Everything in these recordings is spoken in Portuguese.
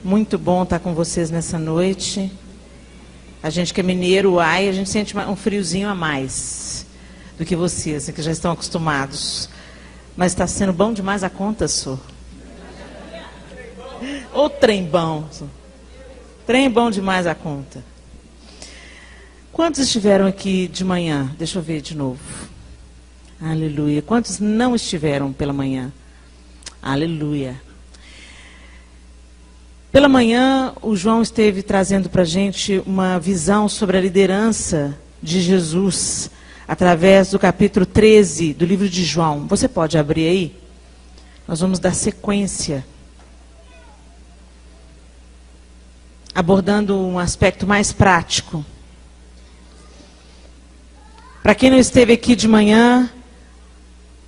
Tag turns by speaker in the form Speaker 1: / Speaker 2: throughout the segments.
Speaker 1: Muito bom estar com vocês nessa noite. A gente que é mineiro, a gente sente um friozinho a mais do que vocês, que já estão acostumados. Mas está sendo bom demais a conta, só. Ô trem bom. Trem bom demais a conta. Quantos estiveram aqui de manhã? Deixa eu ver de novo. Aleluia. Quantos não estiveram pela manhã? Aleluia. Pela manhã, o João esteve trazendo para a gente uma visão sobre a liderança de Jesus, através do capítulo 13 do livro de João. Você pode abrir aí? Nós vamos dar sequência, abordando um aspecto mais prático. Para quem não esteve aqui de manhã,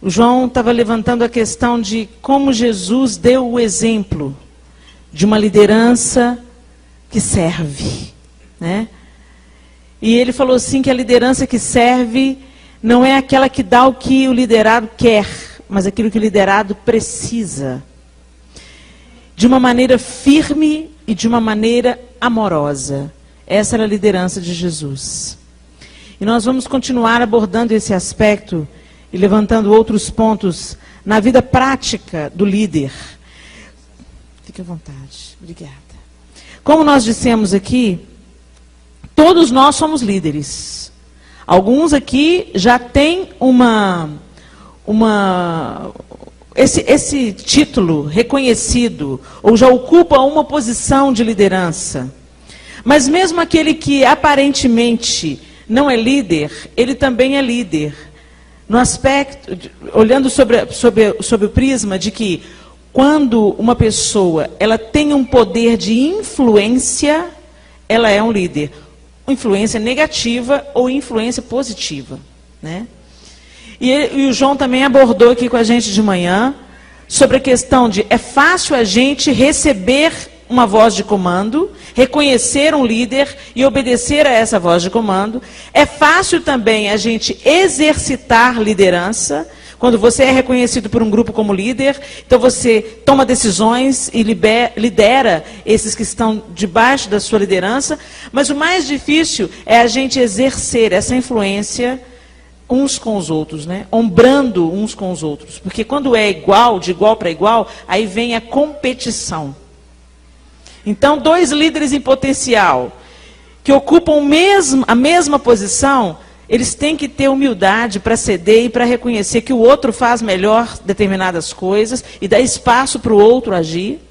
Speaker 1: o João estava levantando a questão de como Jesus deu o exemplo de uma liderança que serve, né? E ele falou assim que a liderança que serve não é aquela que dá o que o liderado quer, mas aquilo que o liderado precisa. De uma maneira firme e de uma maneira amorosa. Essa era a liderança de Jesus. E nós vamos continuar abordando esse aspecto e levantando outros pontos na vida prática do líder. Fique à vontade. Obrigada. Como nós dissemos aqui, todos nós somos líderes. Alguns aqui já têm esse título reconhecido, ou já ocupam uma posição de liderança. Mas mesmo aquele que aparentemente não é líder, ele também é líder. No aspecto, olhando sobre o prisma de que quando uma pessoa ela tem um poder de influência, ela é um líder. Influência negativa ou influência positiva, né? E o João também abordou aqui com a gente de manhã sobre a questão de é fácil a gente receber uma voz de comando, reconhecer um líder e obedecer a essa voz de comando. É fácil também a gente exercitar liderança. Quando você é reconhecido por um grupo como líder, então você toma decisões e lidera esses que estão debaixo da sua liderança. Mas o mais difícil é a gente exercer essa influência uns com os outros, né? Ombrando uns com os outros. Porque quando é igual, de igual para igual, aí vem a competição. Então, dois líderes em potencial, que ocupam a mesma posição, eles têm que ter humildade para ceder e para reconhecer que o outro faz melhor determinadas coisas e dá espaço para o outro agir.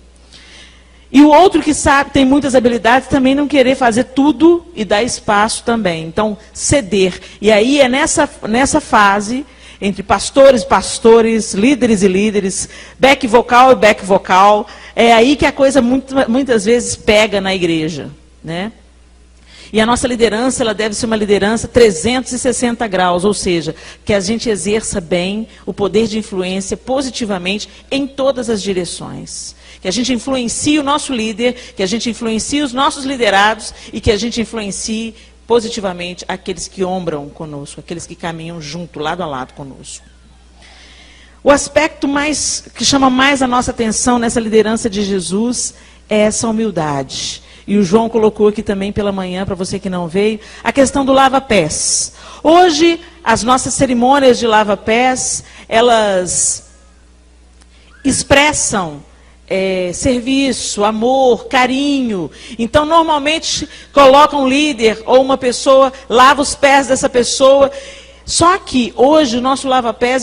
Speaker 1: E o outro que sabe, tem muitas habilidades, também não querer fazer tudo e dar espaço também. Então, ceder. E aí é nessa fase, entre pastores, líderes e líderes, back vocal e back vocal, é aí que a coisa muitas vezes pega na igreja, né? E a nossa liderança, ela deve ser uma liderança 360 graus, ou seja, que a gente exerça bem o poder de influência positivamente em todas as direções. Que a gente influencie o nosso líder, que a gente influencie os nossos liderados e que a gente influencie positivamente aqueles que ombram conosco, aqueles que caminham junto, lado a lado conosco. O aspecto que chama mais a nossa atenção nessa liderança de Jesus é essa humildade. E o João colocou aqui também pela manhã, para você que não veio, a questão do lava-pés. Hoje, as nossas cerimônias de lava-pés, elas expressam serviço, amor, carinho. Então, normalmente, colocam um líder ou uma pessoa, lava os pés dessa pessoa. Só que hoje o nosso lava-pés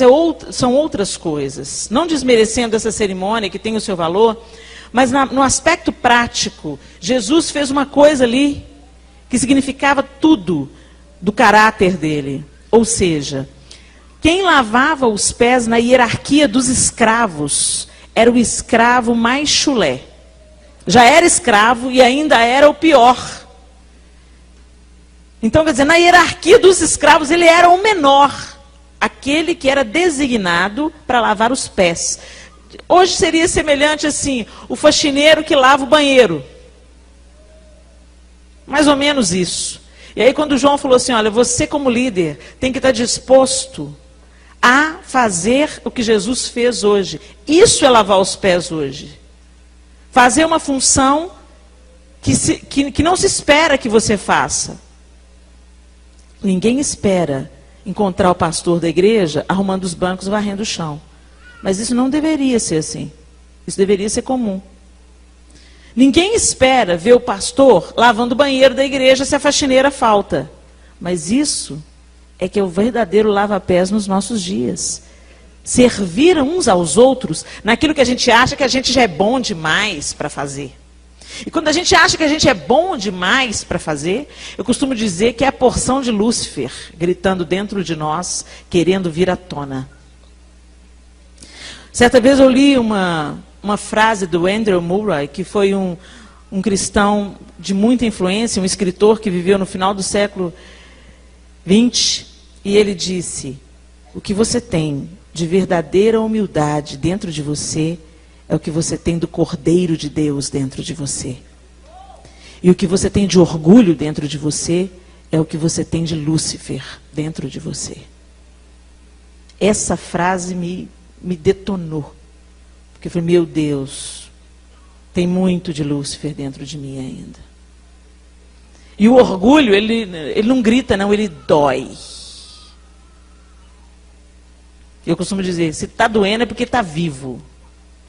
Speaker 1: são outras coisas. Não desmerecendo essa cerimônia, que tem o seu valor, mas no aspecto prático, Jesus fez uma coisa ali que significava tudo do caráter dele. Ou seja, quem lavava os pés na hierarquia dos escravos era o escravo mais chulé. Já era escravo e ainda era o pior. Então, quer dizer, na hierarquia dos escravos, ele era o menor. Aquele que era designado para lavar os pés. Hoje seria semelhante assim, o faxineiro que lava o banheiro. Mais ou menos isso. E aí quando o João falou assim, olha, você como líder tem que estar disposto a fazer o que Jesus fez hoje. Isso é lavar os pés hoje. Fazer uma função que não se espera que você faça. Ninguém espera encontrar o pastor da igreja arrumando os bancos, varrendo o chão. Mas isso não deveria ser assim. Isso deveria ser comum. Ninguém espera ver o pastor lavando o banheiro da igreja se a faxineira falta. Mas isso é que é o verdadeiro lava-pés nos nossos dias. Servir uns aos outros naquilo que a gente acha que a gente já é bom demais para fazer. E quando a gente acha que a gente é bom demais para fazer, eu costumo dizer que é a porção de Lúcifer gritando dentro de nós, querendo vir à tona. Certa vez eu li uma frase do Andrew Murray, que foi um cristão de muita influência, um escritor que viveu no final do século XX, e ele disse: o que você tem de verdadeira humildade dentro de você é o que você tem do Cordeiro de Deus dentro de você. E o que você tem de orgulho dentro de você é o que você tem de Lúcifer dentro de você. Essa frase me detonou. Porque eu falei, meu Deus, tem muito de Lúcifer dentro de mim ainda. E o orgulho, ele não grita não, ele dói. Eu costumo dizer, se está doendo é porque está vivo.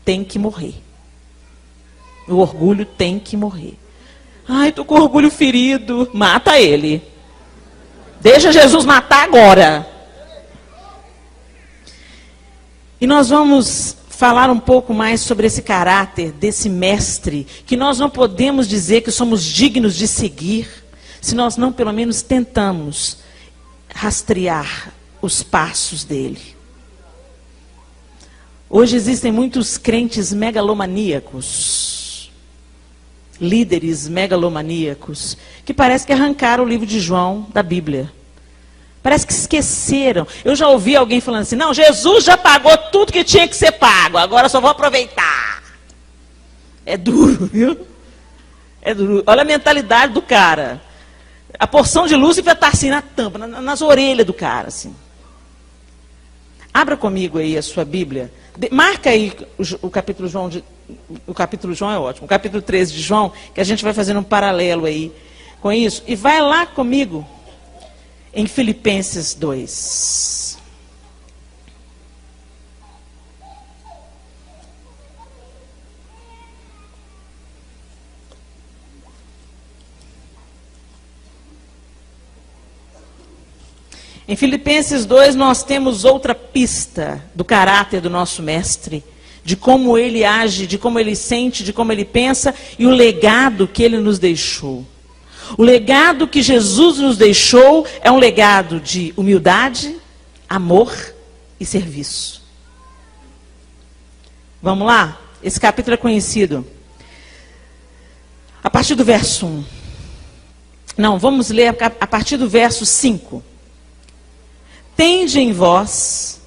Speaker 1: Tem que morrer. O orgulho tem que morrer. Ai, estou com o orgulho ferido. Mata ele. Deixa Jesus matar agora. E nós vamos falar um pouco mais sobre esse caráter desse mestre, que nós não podemos dizer que somos dignos de seguir, se nós não pelo menos tentamos rastrear os passos dele. Hoje existem muitos crentes megalomaníacos, líderes megalomaníacos, que parece que arrancaram o livro de João da Bíblia. Parece que esqueceram. Eu já ouvi alguém falando assim, não, Jesus já pagou tudo que tinha que ser pago, agora só vou aproveitar. É duro, viu? É duro. Olha a mentalidade do cara. A porção de Lúcifer está assim na tampa, nas orelhas do cara, assim. Abra comigo aí a sua Bíblia. Marca aí o capítulo João, o capítulo João é ótimo, o capítulo 13 de João, que a gente vai fazendo um paralelo aí com isso. E vai lá comigo em Filipenses 2. Em Filipenses 2 nós temos outra pista do caráter do nosso mestre, de como ele age, de como ele sente, de como ele pensa e o legado que ele nos deixou. O legado que Jesus nos deixou é um legado de humildade, amor e serviço. Vamos lá? Esse capítulo é conhecido. A partir do verso 1. Não, vamos ler a partir do verso 5. Tende em vós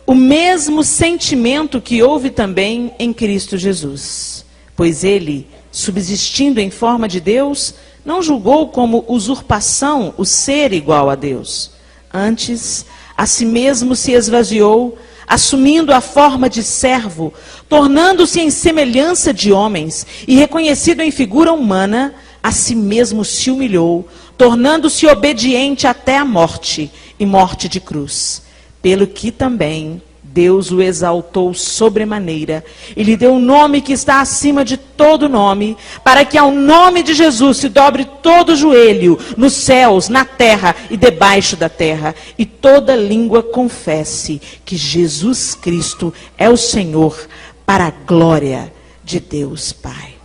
Speaker 1: o mesmo sentimento que houve também em Cristo Jesus. Pois ele, subsistindo em forma de Deus, não julgou como usurpação o ser igual a Deus. Antes, a si mesmo se esvaziou, assumindo a forma de servo, tornando-se em semelhança de homens, e reconhecido em figura humana, a si mesmo se humilhou, tornando-se obediente até a morte, e morte de cruz. Pelo que também Deus o exaltou sobremaneira, e lhe deu um nome que está acima de todo nome, para que ao nome de Jesus se dobre todo joelho, nos céus, na terra e debaixo da terra, e toda língua confesse que Jesus Cristo é o Senhor, para a glória de Deus Pai.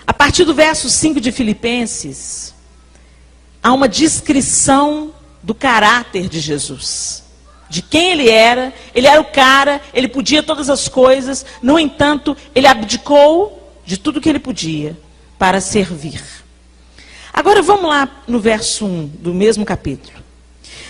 Speaker 1: A partir do verso 5 de Filipenses, há uma descrição do caráter de Jesus. De quem ele era o cara, ele podia todas as coisas, no entanto, ele abdicou de tudo que ele podia para servir. Agora vamos lá no verso 1 do mesmo capítulo.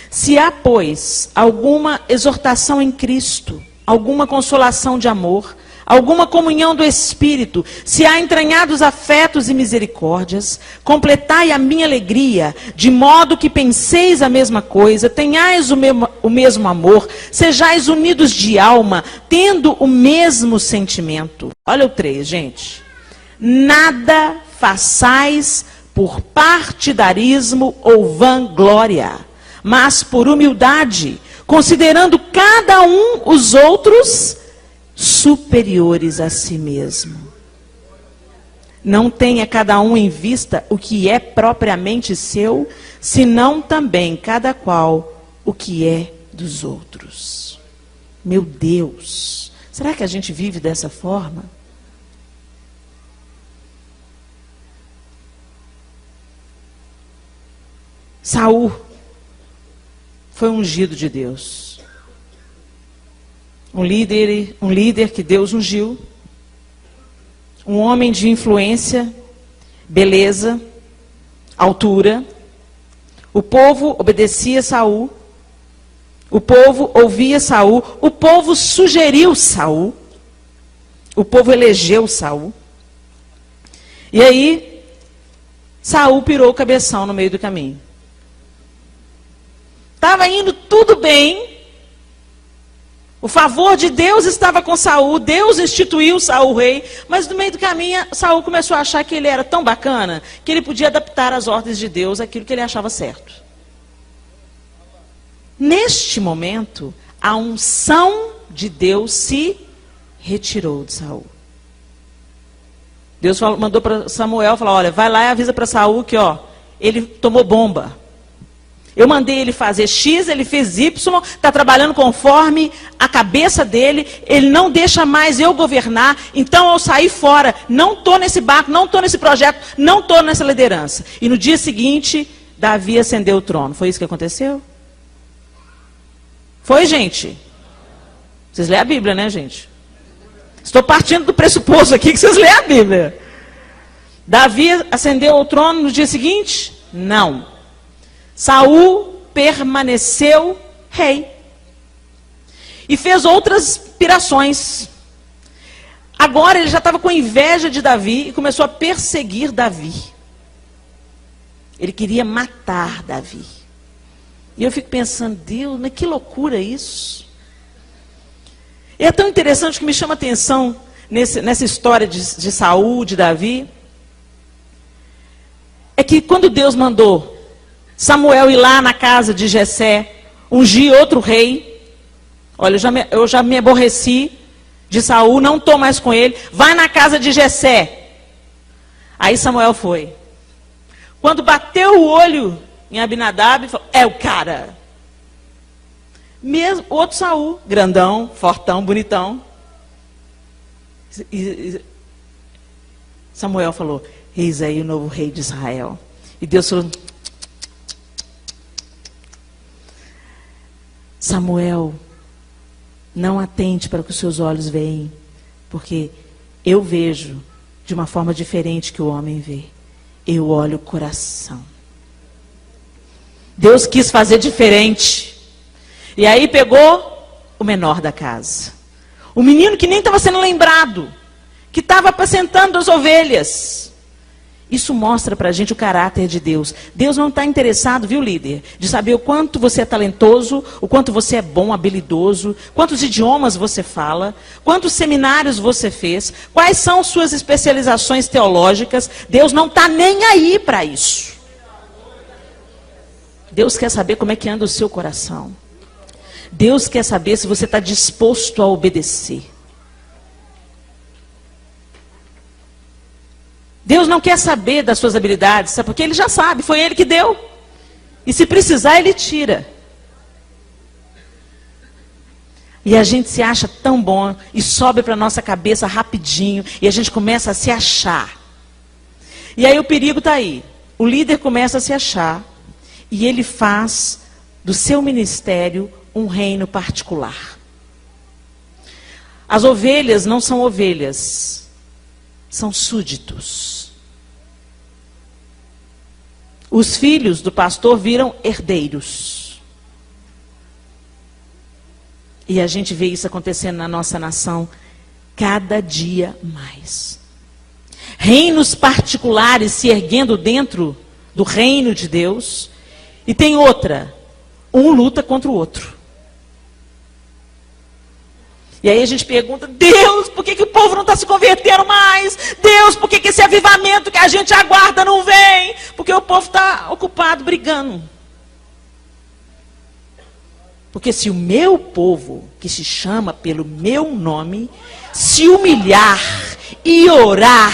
Speaker 1: Se há, pois, alguma exortação em Cristo, alguma consolação de amor, alguma comunhão do Espírito, se há entranhados afetos e misericórdias, completai a minha alegria, de modo que penseis a mesma coisa, tenhais o mesmo amor, sejais unidos de alma, tendo o mesmo sentimento. Olha o 3, gente. Nada façais por partidarismo ou vanglória, mas por humildade, considerando cada um os outros superiores a si mesmo. Não tenha cada um em vista o que é propriamente seu, senão também cada qual o que é dos outros. Meu Deus, será que a gente vive dessa forma? Saul foi ungido de Deus. Um líder que Deus ungiu, um homem de influência, beleza, altura. O povo obedecia a Saul, o povo ouvia Saul, o povo sugeriu Saul, o povo elegeu Saul. E aí, Saul pirou o cabeção no meio do caminho. Estava indo tudo bem. O favor de Deus estava com Saul, Deus instituiu Saul rei, mas no meio do caminho Saul começou a achar que ele era tão bacana que ele podia adaptar às ordens de Deus aquilo que ele achava certo. Neste momento, a unção de Deus se retirou de Saul. Deus mandou para Samuel, falou, olha, vai lá e avisa para Saul que ele tomou bomba. Eu mandei ele fazer X, ele fez Y, está trabalhando conforme a cabeça dele, ele não deixa mais eu governar, então eu saí fora, não estou nesse barco, não estou nesse projeto, não estou nessa liderança. E no dia seguinte, Davi ascendeu o trono. Foi isso que aconteceu? Foi, gente? Vocês lêem a Bíblia, né, gente? Estou partindo do pressuposto aqui que vocês lêem a Bíblia. Davi ascendeu ao trono no dia seguinte? Não. Saul permaneceu rei. E fez outras pirações. Agora ele já estava com inveja de Davi e começou a perseguir Davi. Ele queria matar Davi. E eu fico pensando, Deus, mas que loucura isso. E é tão interessante que me chama a atenção nessa história de Saul, de Davi, é que quando Deus mandou Samuel ir lá na casa de Jessé, ungir outro rei. Olha, eu já me aborreci de Saul, não estou mais com ele. Vai na casa de Jessé. Aí Samuel foi. Quando bateu o olho em Abinadab, falou, é o cara. Mesmo outro Saul, grandão, fortão, bonitão. E Samuel falou, eis aí o novo rei de Israel. E Deus falou, Samuel, não atente para o que os seus olhos veem, porque eu vejo de uma forma diferente que o homem vê. Eu olho o coração. Deus quis fazer diferente. E aí pegou o menor da casa. O menino que nem estava sendo lembrado, que estava apacentando as ovelhas. Isso mostra para a gente o caráter de Deus. Deus não está interessado, viu, líder, de saber o quanto você é talentoso, o quanto você é bom, habilidoso, quantos idiomas você fala, quantos seminários você fez, quais são suas especializações teológicas. Deus não está nem aí para isso. Deus quer saber como é que anda o seu coração. Deus quer saber se você está disposto a obedecer. Deus não quer saber das suas habilidades, sabe? Porque Ele já sabe, foi Ele que deu. E se precisar, Ele tira. E a gente se acha tão bom e sobe para a nossa cabeça rapidinho e a gente começa a se achar. E aí o perigo está aí. O líder começa a se achar e ele faz do seu ministério um reino particular. As ovelhas não são ovelhas, são súditos. Os filhos do pastor viram herdeiros. E a gente vê isso acontecendo na nossa nação cada dia mais. Reinos particulares se erguendo dentro do reino de Deus. E tem outra, um luta contra o outro. E aí a gente pergunta, Deus, por que o povo não está se convertendo mais? Deus, por que esse avivamento que a gente aguarda não vem? Porque o povo está ocupado brigando. Porque se o meu povo, que se chama pelo meu nome, se humilhar e orar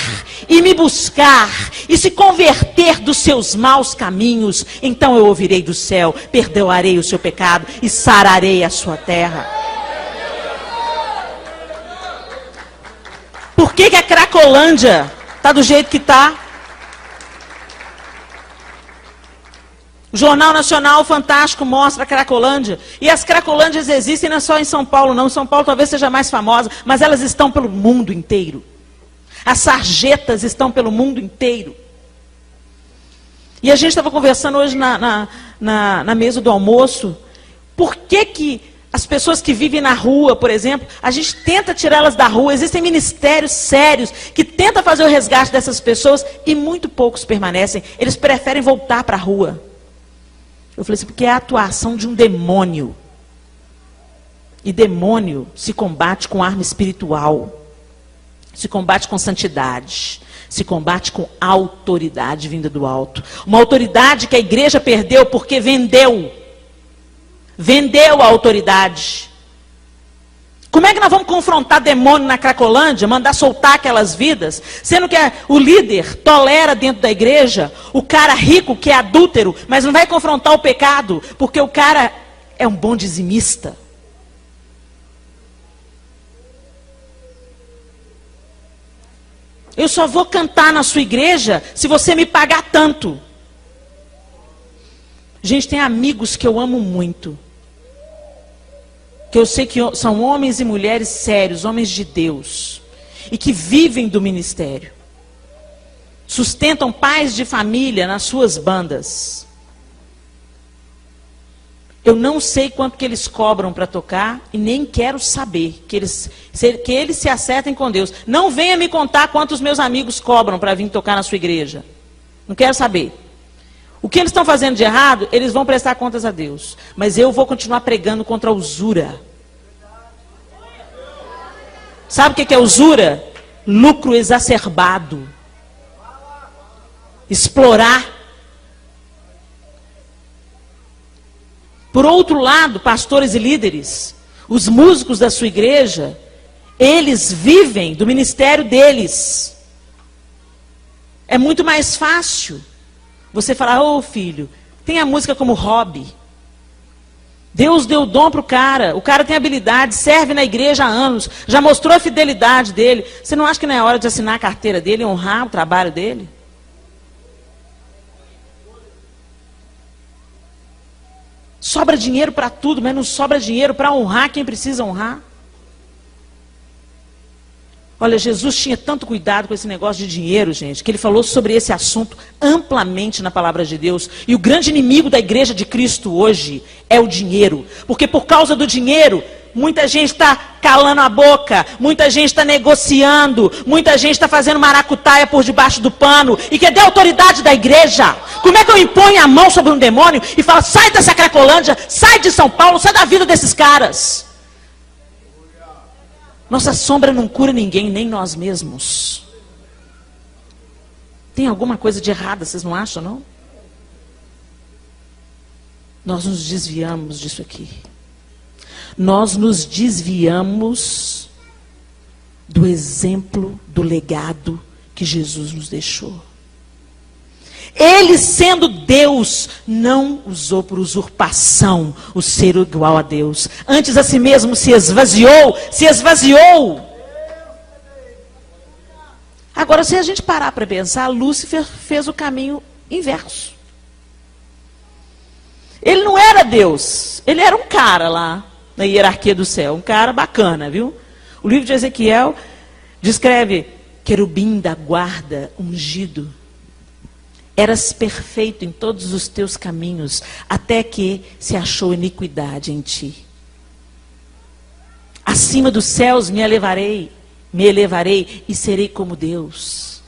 Speaker 1: e me buscar e se converter dos seus maus caminhos, então eu ouvirei do céu, perdoarei o seu pecado e sararei a sua terra. Por que a Cracolândia está do jeito que está? O Jornal Nacional Fantástico mostra a Cracolândia. E as Cracolândias existem não é só em São Paulo, não. São Paulo talvez seja mais famosa, mas elas estão pelo mundo inteiro. As sarjetas estão pelo mundo inteiro. E a gente estava conversando hoje na mesa do almoço. Por que as pessoas que vivem na rua, por exemplo, a gente tenta tirá-las da rua. Existem ministérios sérios que tentam fazer o resgate dessas pessoas e muito poucos permanecem. Eles preferem voltar para a rua. Eu falei assim, porque é a atuação de um demônio. E demônio se combate com arma espiritual. Se combate com santidade. Se combate com autoridade vinda do alto. Uma autoridade que a igreja perdeu porque vendeu. Vendeu a autoridade. Como é que nós vamos confrontar demônio na Cracolândia, mandar soltar aquelas vidas, sendo que o líder tolera dentro da igreja o cara rico que é adúltero, mas não vai confrontar o pecado, porque o cara é um bom dizimista. Eu só vou cantar na sua igreja se você me pagar tanto. Gente, tem amigos que eu amo muito. Que eu sei que são homens e mulheres sérios, homens de Deus. E que vivem do ministério. Sustentam pais de família nas suas bandas. Eu não sei quanto que eles cobram para tocar e nem quero saber. Que eles se acertem com Deus. Não venha me contar quantos meus amigos cobram para vir tocar na sua igreja. Não quero saber. O que eles estão fazendo de errado, eles vão prestar contas a Deus. Mas eu vou continuar pregando contra a usura. Sabe o que é usura? Lucro exacerbado. Explorar. Por outro lado, pastores e líderes, os músicos da sua igreja, eles vivem do ministério deles. É muito mais fácil você falar, ô filho, tem a música como hobby. Deus deu o dom para o cara tem habilidade, serve na igreja há anos, já mostrou a fidelidade dele. Você não acha que não é hora de assinar a carteira dele, honrar o trabalho dele? Sobra dinheiro para tudo, mas não sobra dinheiro para honrar quem precisa honrar. Olha, Jesus tinha tanto cuidado com esse negócio de dinheiro, gente, que ele falou sobre esse assunto amplamente na palavra de Deus. E o grande inimigo da igreja de Cristo hoje é o dinheiro. Porque por causa do dinheiro, muita gente está calando a boca, muita gente está negociando, muita gente está fazendo maracutaia por debaixo do pano. E cadê a autoridade da igreja? Como é que eu imponho a mão sobre um demônio e falo, sai dessa Cracolândia, sai de São Paulo, sai da vida desses caras? Nossa sombra não cura ninguém, nem nós mesmos. Tem alguma coisa de errada, vocês não acham, não? Nós nos desviamos disso aqui. Nós nos desviamos do exemplo, do legado que Jesus nos deixou. Ele, sendo Deus, não usou por usurpação o ser igual a Deus. Antes a si mesmo se esvaziou. Agora, se a gente parar para pensar, Lúcifer fez o caminho inverso. Ele não era Deus, ele era um cara lá na hierarquia do céu, um cara bacana, viu? O livro de Ezequiel descreve querubim da guarda ungido. Eras perfeito em todos os teus caminhos, até que se achou iniquidade em ti. Acima dos céus me elevarei, Me elevarei e serei como Deus.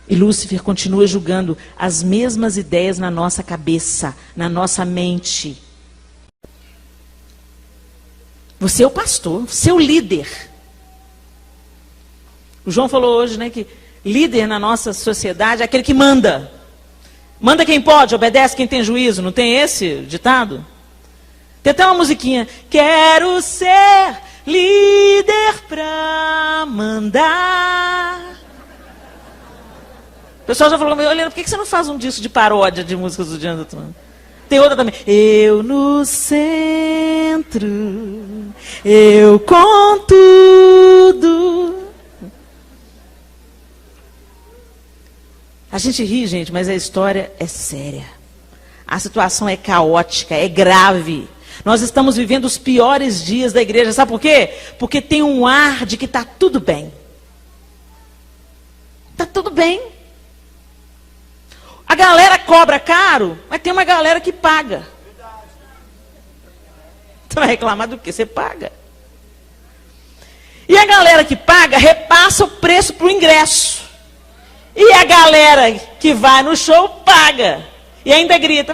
Speaker 1: E Lúcifer continua julgando as mesmas ideias na nossa cabeça, na nossa mente. Você é o pastor, você é o líder. O João falou hoje, né, que líder na nossa sociedade é aquele que manda. Manda quem pode, obedece quem tem juízo. Não tem esse ditado? Tem até uma musiquinha. Quero ser líder pra mandar. O pessoal já falou, Helena, por que você não faz um disco de paródia de músicas do Diante do Trono? Tem outra também. Eu no centro, eu com tudo. A gente ri, gente, mas a história é séria. A situação é caótica, é grave. Nós estamos vivendo os piores dias da igreja. Sabe por quê? Porque tem um ar de que está tudo bem. Está tudo bem. A galera cobra caro, mas tem uma galera que paga. Você vai reclamar do quê? Você paga. E a galera que paga repassa o preço para o ingresso. E a galera que vai no show paga. E ainda grita.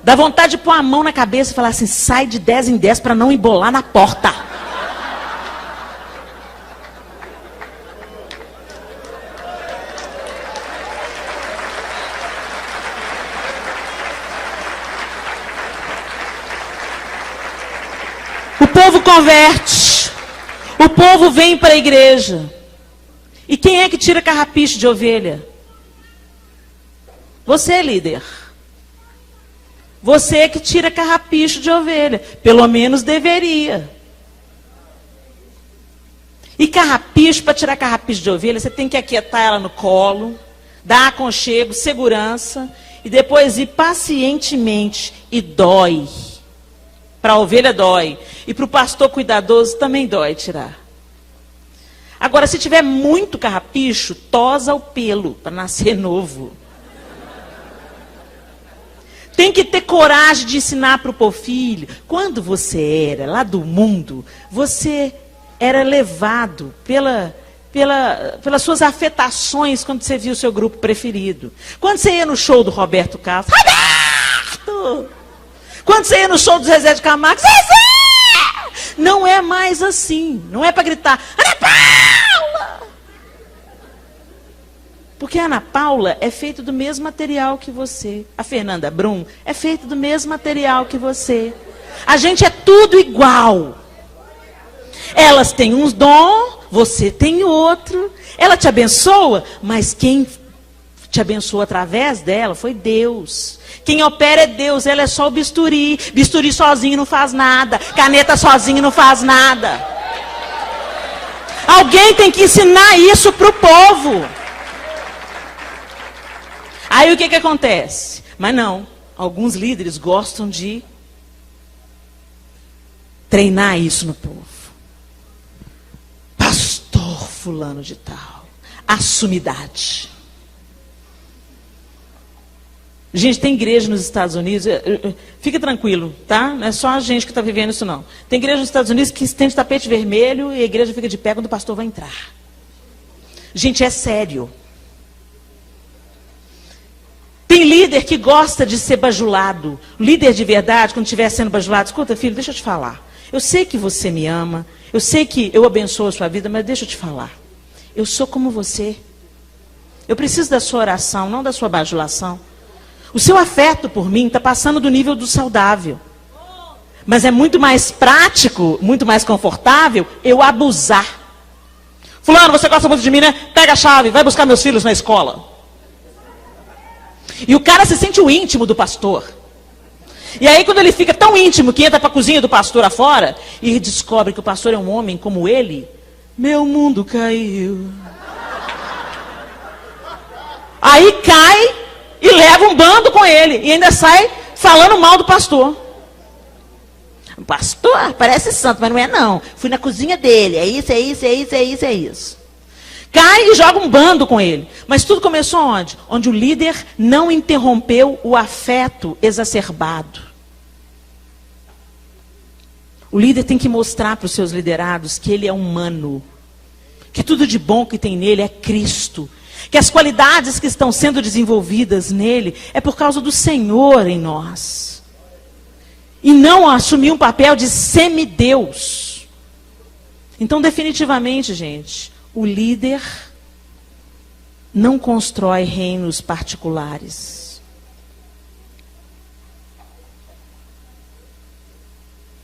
Speaker 1: Dá vontade de pôr a mão na cabeça e falar assim, sai de 10 em 10 para não embolar na porta. O povo converte. O povo vem para a igreja. E quem é que tira carrapicho de ovelha? Você, líder. Você é que tira carrapicho de ovelha. Pelo menos deveria. E carrapicho, para tirar carrapicho de ovelha, você tem que aquietar ela no colo, dar aconchego, segurança, e depois ir pacientemente. E dói. Para a ovelha dói. E para o pastor cuidadoso também dói tirar. Agora, se tiver muito carrapicho, tosa o pelo para nascer novo. Tem que ter coragem de ensinar para o povo, filho. Quando você era lá do mundo, você era levado pelas suas afetações quando você via o seu grupo preferido. Quando você ia no show do Roberto Carlos, Roberto! Quando você ia no show do Zezé de Camargo, Zezé! Não é mais assim. Não é para gritar, Ana Paula! Porque a Ana Paula é feita do mesmo material que você. A Fernanda Brum é feita do mesmo material que você. A gente é tudo igual. Elas têm uns dom, você tem outro. Ela te abençoa, mas quem te abençoou através dela foi Deus. Quem opera é Deus, ela é só o bisturi. Bisturi sozinho não faz nada. Caneta sozinho não faz nada. Alguém tem que ensinar isso para o povo. Aí o que acontece? Mas não, alguns líderes gostam de treinar isso no povo. Pastor fulano de tal. Assumidade. Gente, tem igreja nos Estados Unidos, fica tranquilo, tá? Não é só a gente que está vivendo isso, não. Tem igreja nos Estados Unidos que estende tapete vermelho e a igreja fica de pé quando o pastor vai entrar. Gente, é sério. Tem líder que gosta de ser bajulado. Líder de verdade, quando estiver sendo bajulado, escuta, filho, deixa eu te falar. Eu sei que você me ama, eu sei que eu abençoo a sua vida, mas deixa eu te falar. Eu sou como você. Eu preciso da sua oração, não da sua bajulação. O seu afeto por mim está passando do nível do saudável. Mas é muito mais prático, muito mais confortável eu abusar. Fulano, você gosta muito de mim, né? Pega a chave, vai buscar meus filhos na escola. E o cara se sente o íntimo do pastor. E aí quando ele fica tão íntimo que entra para a cozinha do pastor afora e descobre que o pastor é um homem como ele, meu mundo caiu. Aí cai e leva um bando com ele. E ainda sai falando mal do pastor. O pastor parece santo, mas não é não. Fui na cozinha dele. É isso, é isso, é isso, é isso, é isso. Cai e joga um bando com ele. Mas tudo começou onde? Onde o líder não interrompeu o afeto exacerbado. O líder tem que mostrar para os seus liderados que ele é humano. Que tudo de bom que tem nele é Cristo. Que as qualidades que estão sendo desenvolvidas nele é por causa do Senhor em nós. E não assumir um papel de semideus. Então, definitivamente, gente, o líder não constrói reinos particulares.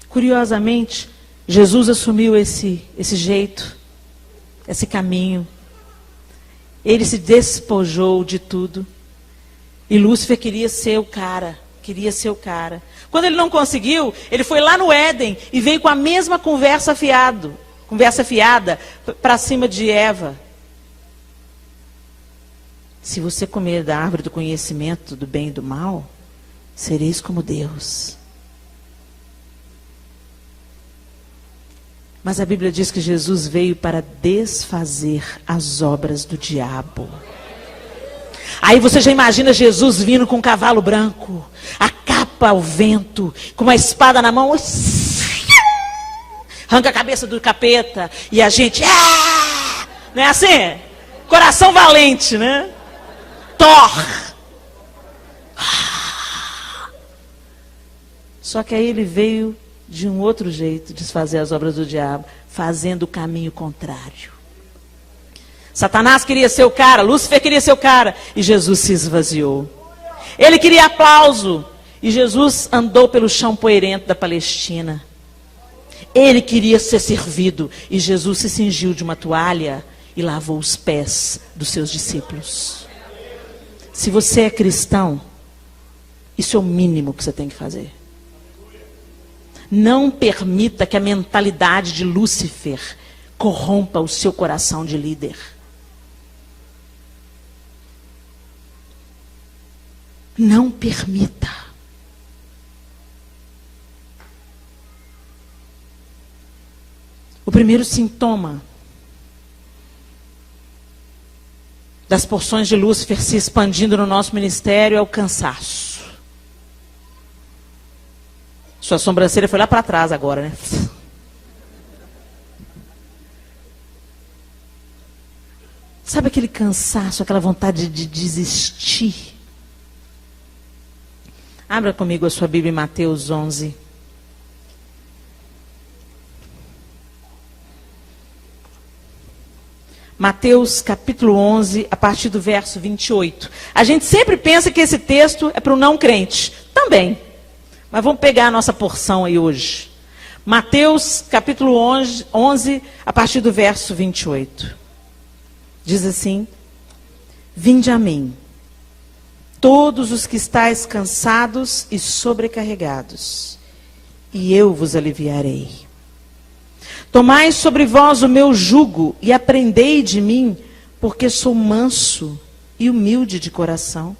Speaker 1: Curiosamente, Jesus assumiu esse jeito, esse caminho. Ele se despojou de tudo. E Lúcifer queria ser o cara. Quando ele não conseguiu, ele foi lá no Éden e veio com a mesma conversa fiada para cima de Eva. Se você comer da árvore do conhecimento do bem e do mal, sereis como Deus. Mas a Bíblia diz que Jesus veio para desfazer as obras do diabo. Aí você já imagina Jesus vindo com um cavalo branco, a capa ao vento, com uma espada na mão, arranca a cabeça do capeta, e a gente, não é assim? Coração valente, né? Thor. Só que aí ele veio de um outro jeito, desfazer as obras do diabo, fazendo o caminho contrário. Satanás queria ser o cara, Lúcifer queria ser o cara, e Jesus se esvaziou. Ele queria aplauso, e Jesus andou pelo chão poeirento da Palestina. Ele queria ser servido, e Jesus se cingiu de uma toalha e lavou os pés dos seus discípulos. Se você é cristão, isso é o mínimo que você tem que fazer. Não permita que a mentalidade de Lúcifer corrompa o seu coração de líder. Não permita. O primeiro sintoma das porções de Lúcifer se expandindo no nosso ministério é o cansaço. Sua sobrancelha foi lá para trás agora, né? Sabe aquele cansaço, aquela vontade de desistir? Abra comigo a sua Bíblia em Mateus 11. Mateus capítulo 11, a partir do verso 28. A gente sempre pensa que esse texto é para o não crente. Também. Mas vamos pegar a nossa porção aí hoje. Mateus capítulo 11, a partir do verso 28. Diz assim: Vinde a mim, todos os que estáis cansados e sobrecarregados, e eu vos aliviarei. Tomai sobre vós o meu jugo e aprendei de mim, porque sou manso e humilde de coração,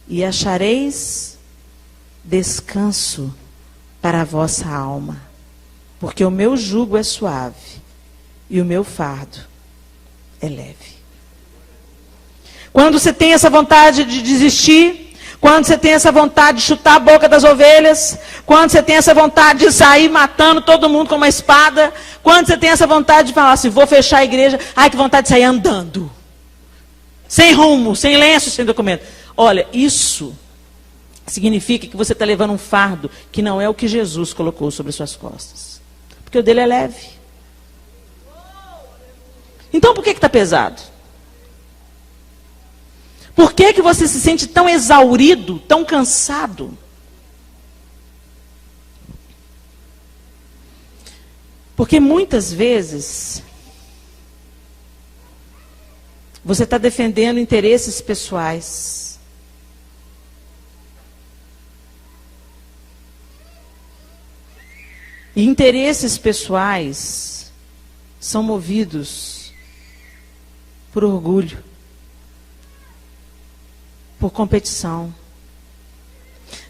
Speaker 1: e achareis descanso para a vossa alma, porque o meu jugo é suave e o meu fardo é leve. Quando você tem essa vontade de desistir, quando você tem essa vontade de chutar a boca das ovelhas, quando você tem essa vontade de sair matando todo mundo com uma espada, quando você tem essa vontade de falar assim, vou fechar a igreja, ai que vontade de sair andando, sem rumo, sem lenço, sem documento. Olha, isso significa que você está levando um fardo que não é o que Jesus colocou sobre suas costas. Porque o dele é leve. Então por que está pesado? Por que você se sente tão exaurido, tão cansado? Porque muitas vezes você está defendendo interesses pessoais. E interesses pessoais são movidos por orgulho, por competição.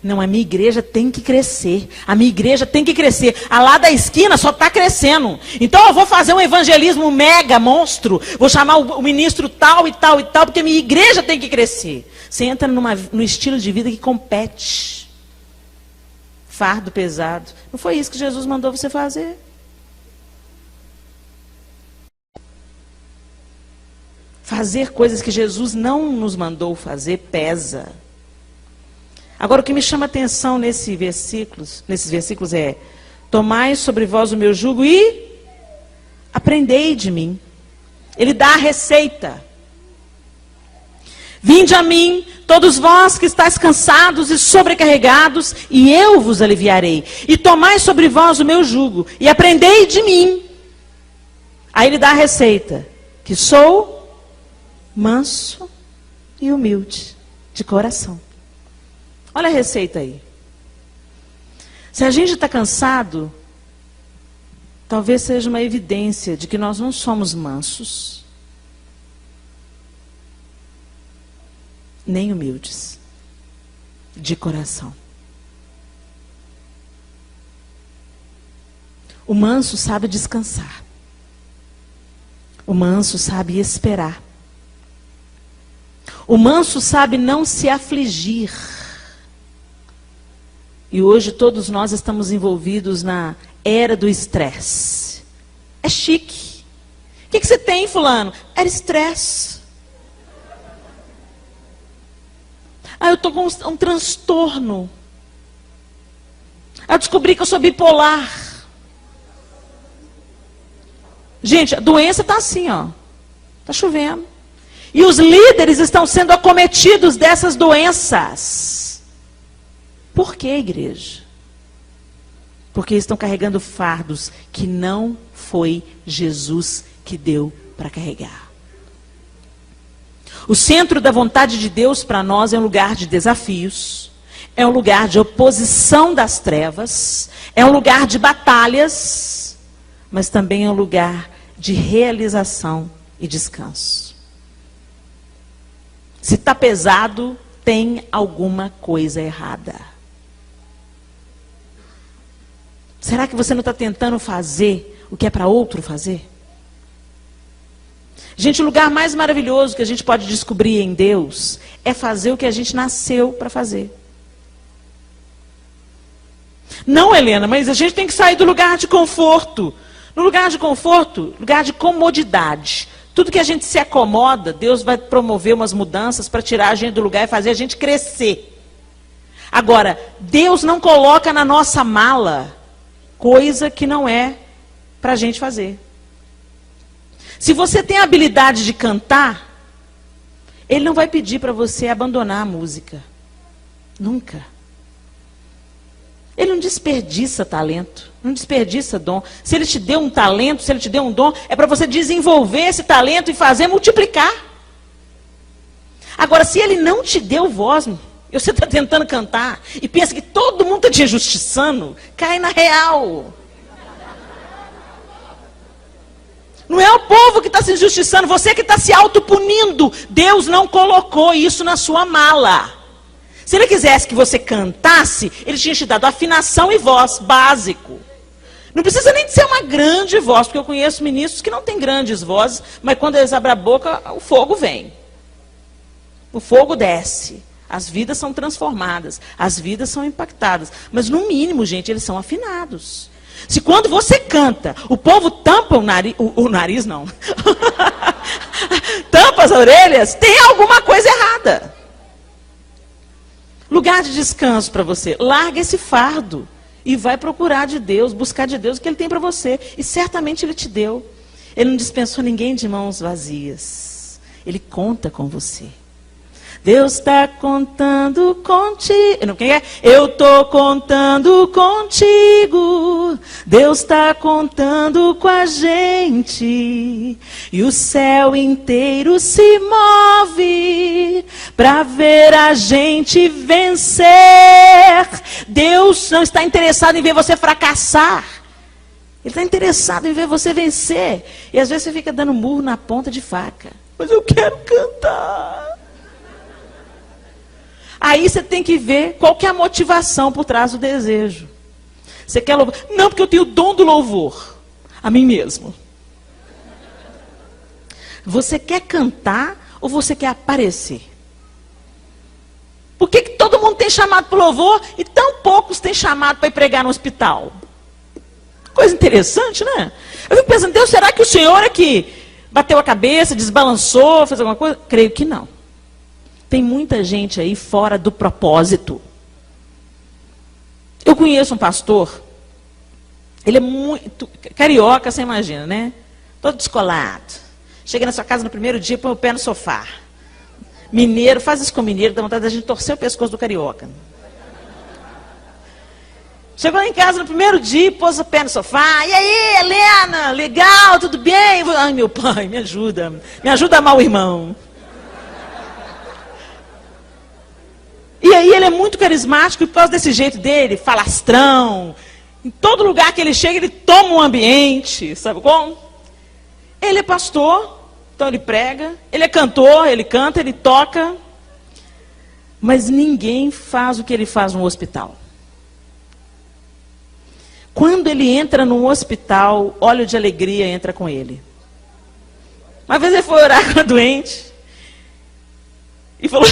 Speaker 1: Não, a minha igreja tem que crescer. A minha igreja tem que crescer. A lá da esquina só está crescendo. Então eu vou fazer um evangelismo mega, monstro. Vou chamar o ministro tal e tal e tal, porque a minha igreja tem que crescer. Você entra no estilo de vida que compete. Fardo pesado. Não foi isso que Jesus mandou você fazer? Fazer coisas que Jesus não nos mandou fazer pesa. Agora, o que me chama a atenção nesses versículos é: tomai sobre vós o meu jugo e aprendei de mim. Ele dá a receita. Vinde a mim, todos vós que estáis cansados e sobrecarregados, e eu vos aliviarei. E tomai sobre vós o meu jugo e aprendei de mim. Aí ele dá a receita: que sou manso e humilde de coração. Olha a receita aí. Se a gente está cansado, talvez seja uma evidência de que nós não somos mansos, nem humildes de coração. O manso sabe descansar. O manso sabe esperar. O manso sabe não se afligir. E hoje todos nós estamos envolvidos na era do estresse. É chique. O que você tem, fulano? Era estresse. Eu estou com um transtorno. Eu descobri que eu sou bipolar. Gente, a doença está assim, ó. Está chovendo. E os líderes estão sendo acometidos dessas doenças. Por que, igreja? Porque estão carregando fardos que não foi Jesus que deu para carregar. O centro da vontade de Deus para nós é um lugar de desafios, é um lugar de oposição das trevas, é um lugar de batalhas, mas também é um lugar de realização e descanso. Se está pesado, tem alguma coisa errada. Será que você não está tentando fazer o que é para outro fazer? Gente, o lugar mais maravilhoso que a gente pode descobrir em Deus é fazer o que a gente nasceu para fazer. Não, Helena, mas a gente tem que sair do lugar de conforto. No lugar de conforto, lugar de comodidade. Tudo que a gente se acomoda, Deus vai promover umas mudanças para tirar a gente do lugar e fazer a gente crescer. Agora, Deus não coloca na nossa mala coisa que não é para a gente fazer. Se você tem a habilidade de cantar, Ele não vai pedir para você abandonar a música. Nunca. Ele não desperdiça talento, não desperdiça dom. Se Ele te deu um talento, se Ele te deu um dom, é para você desenvolver esse talento e fazer multiplicar. Agora, se Ele não te deu voz, e você está tentando cantar e pensa que todo mundo está te injustiçando, cai na real. Não é o povo que está se injustiçando, você que está se autopunindo. Deus não colocou isso na sua mala. Se Ele quisesse que você cantasse, Ele tinha te dado afinação e voz, básico. Não precisa nem de ser uma grande voz, porque eu conheço ministros que não têm grandes vozes, mas quando eles abrem a boca, o fogo vem. O fogo desce. As vidas são transformadas, as vidas são impactadas. Mas no mínimo, gente, eles são afinados. Se quando você canta, o povo tampa o nariz não. Tampa as orelhas, tem alguma coisa errada. Lugar de descanso para você. Larga esse fardo e vai procurar de Deus, buscar de Deus o que Ele tem para você. E certamente Ele te deu. Ele não dispensou ninguém de mãos vazias. Ele conta com você. Deus está contando contigo. Quem é? Eu estou contando contigo. Deus está contando com a gente. E o céu inteiro se move para ver a gente vencer. Deus não está interessado em ver você fracassar. Ele está interessado em ver você vencer. E às vezes você fica dando murro na ponta de faca. Mas eu quero cantar. Aí você tem que ver qual que é a motivação por trás do desejo. Você quer louvar? Não, porque eu tenho o dom do louvor. A mim mesmo. Você quer cantar ou você quer aparecer? Por que todo mundo tem chamado para o louvor e tão poucos têm chamado para ir pregar no hospital? Coisa interessante, né? Eu fico pensando, Deus, será que o Senhor é que bateu a cabeça, desbalançou, fez alguma coisa? Creio que não. Tem muita gente aí fora do propósito. Eu conheço um pastor, ele é muito carioca, você imagina, né? Todo descolado. Chega na sua casa no primeiro dia, põe o pé no sofá. Mineiro, faz isso com o mineiro, dá vontade da gente torcer o pescoço do carioca. Chegou em casa no primeiro dia, pôs o pé no sofá. E aí, Helena, legal, tudo bem? Ai, meu pai, me ajuda a amar o irmão. E aí ele é muito carismático e por causa desse jeito dele, falastrão. Em todo lugar que ele chega, ele toma um ambiente, sabe como? Ele é pastor, então ele prega. Ele é cantor, ele canta, ele toca. Mas ninguém faz o que ele faz no hospital. Quando ele entra num hospital, óleo de alegria entra com ele. Uma vez ele foi orar com a doente e falou...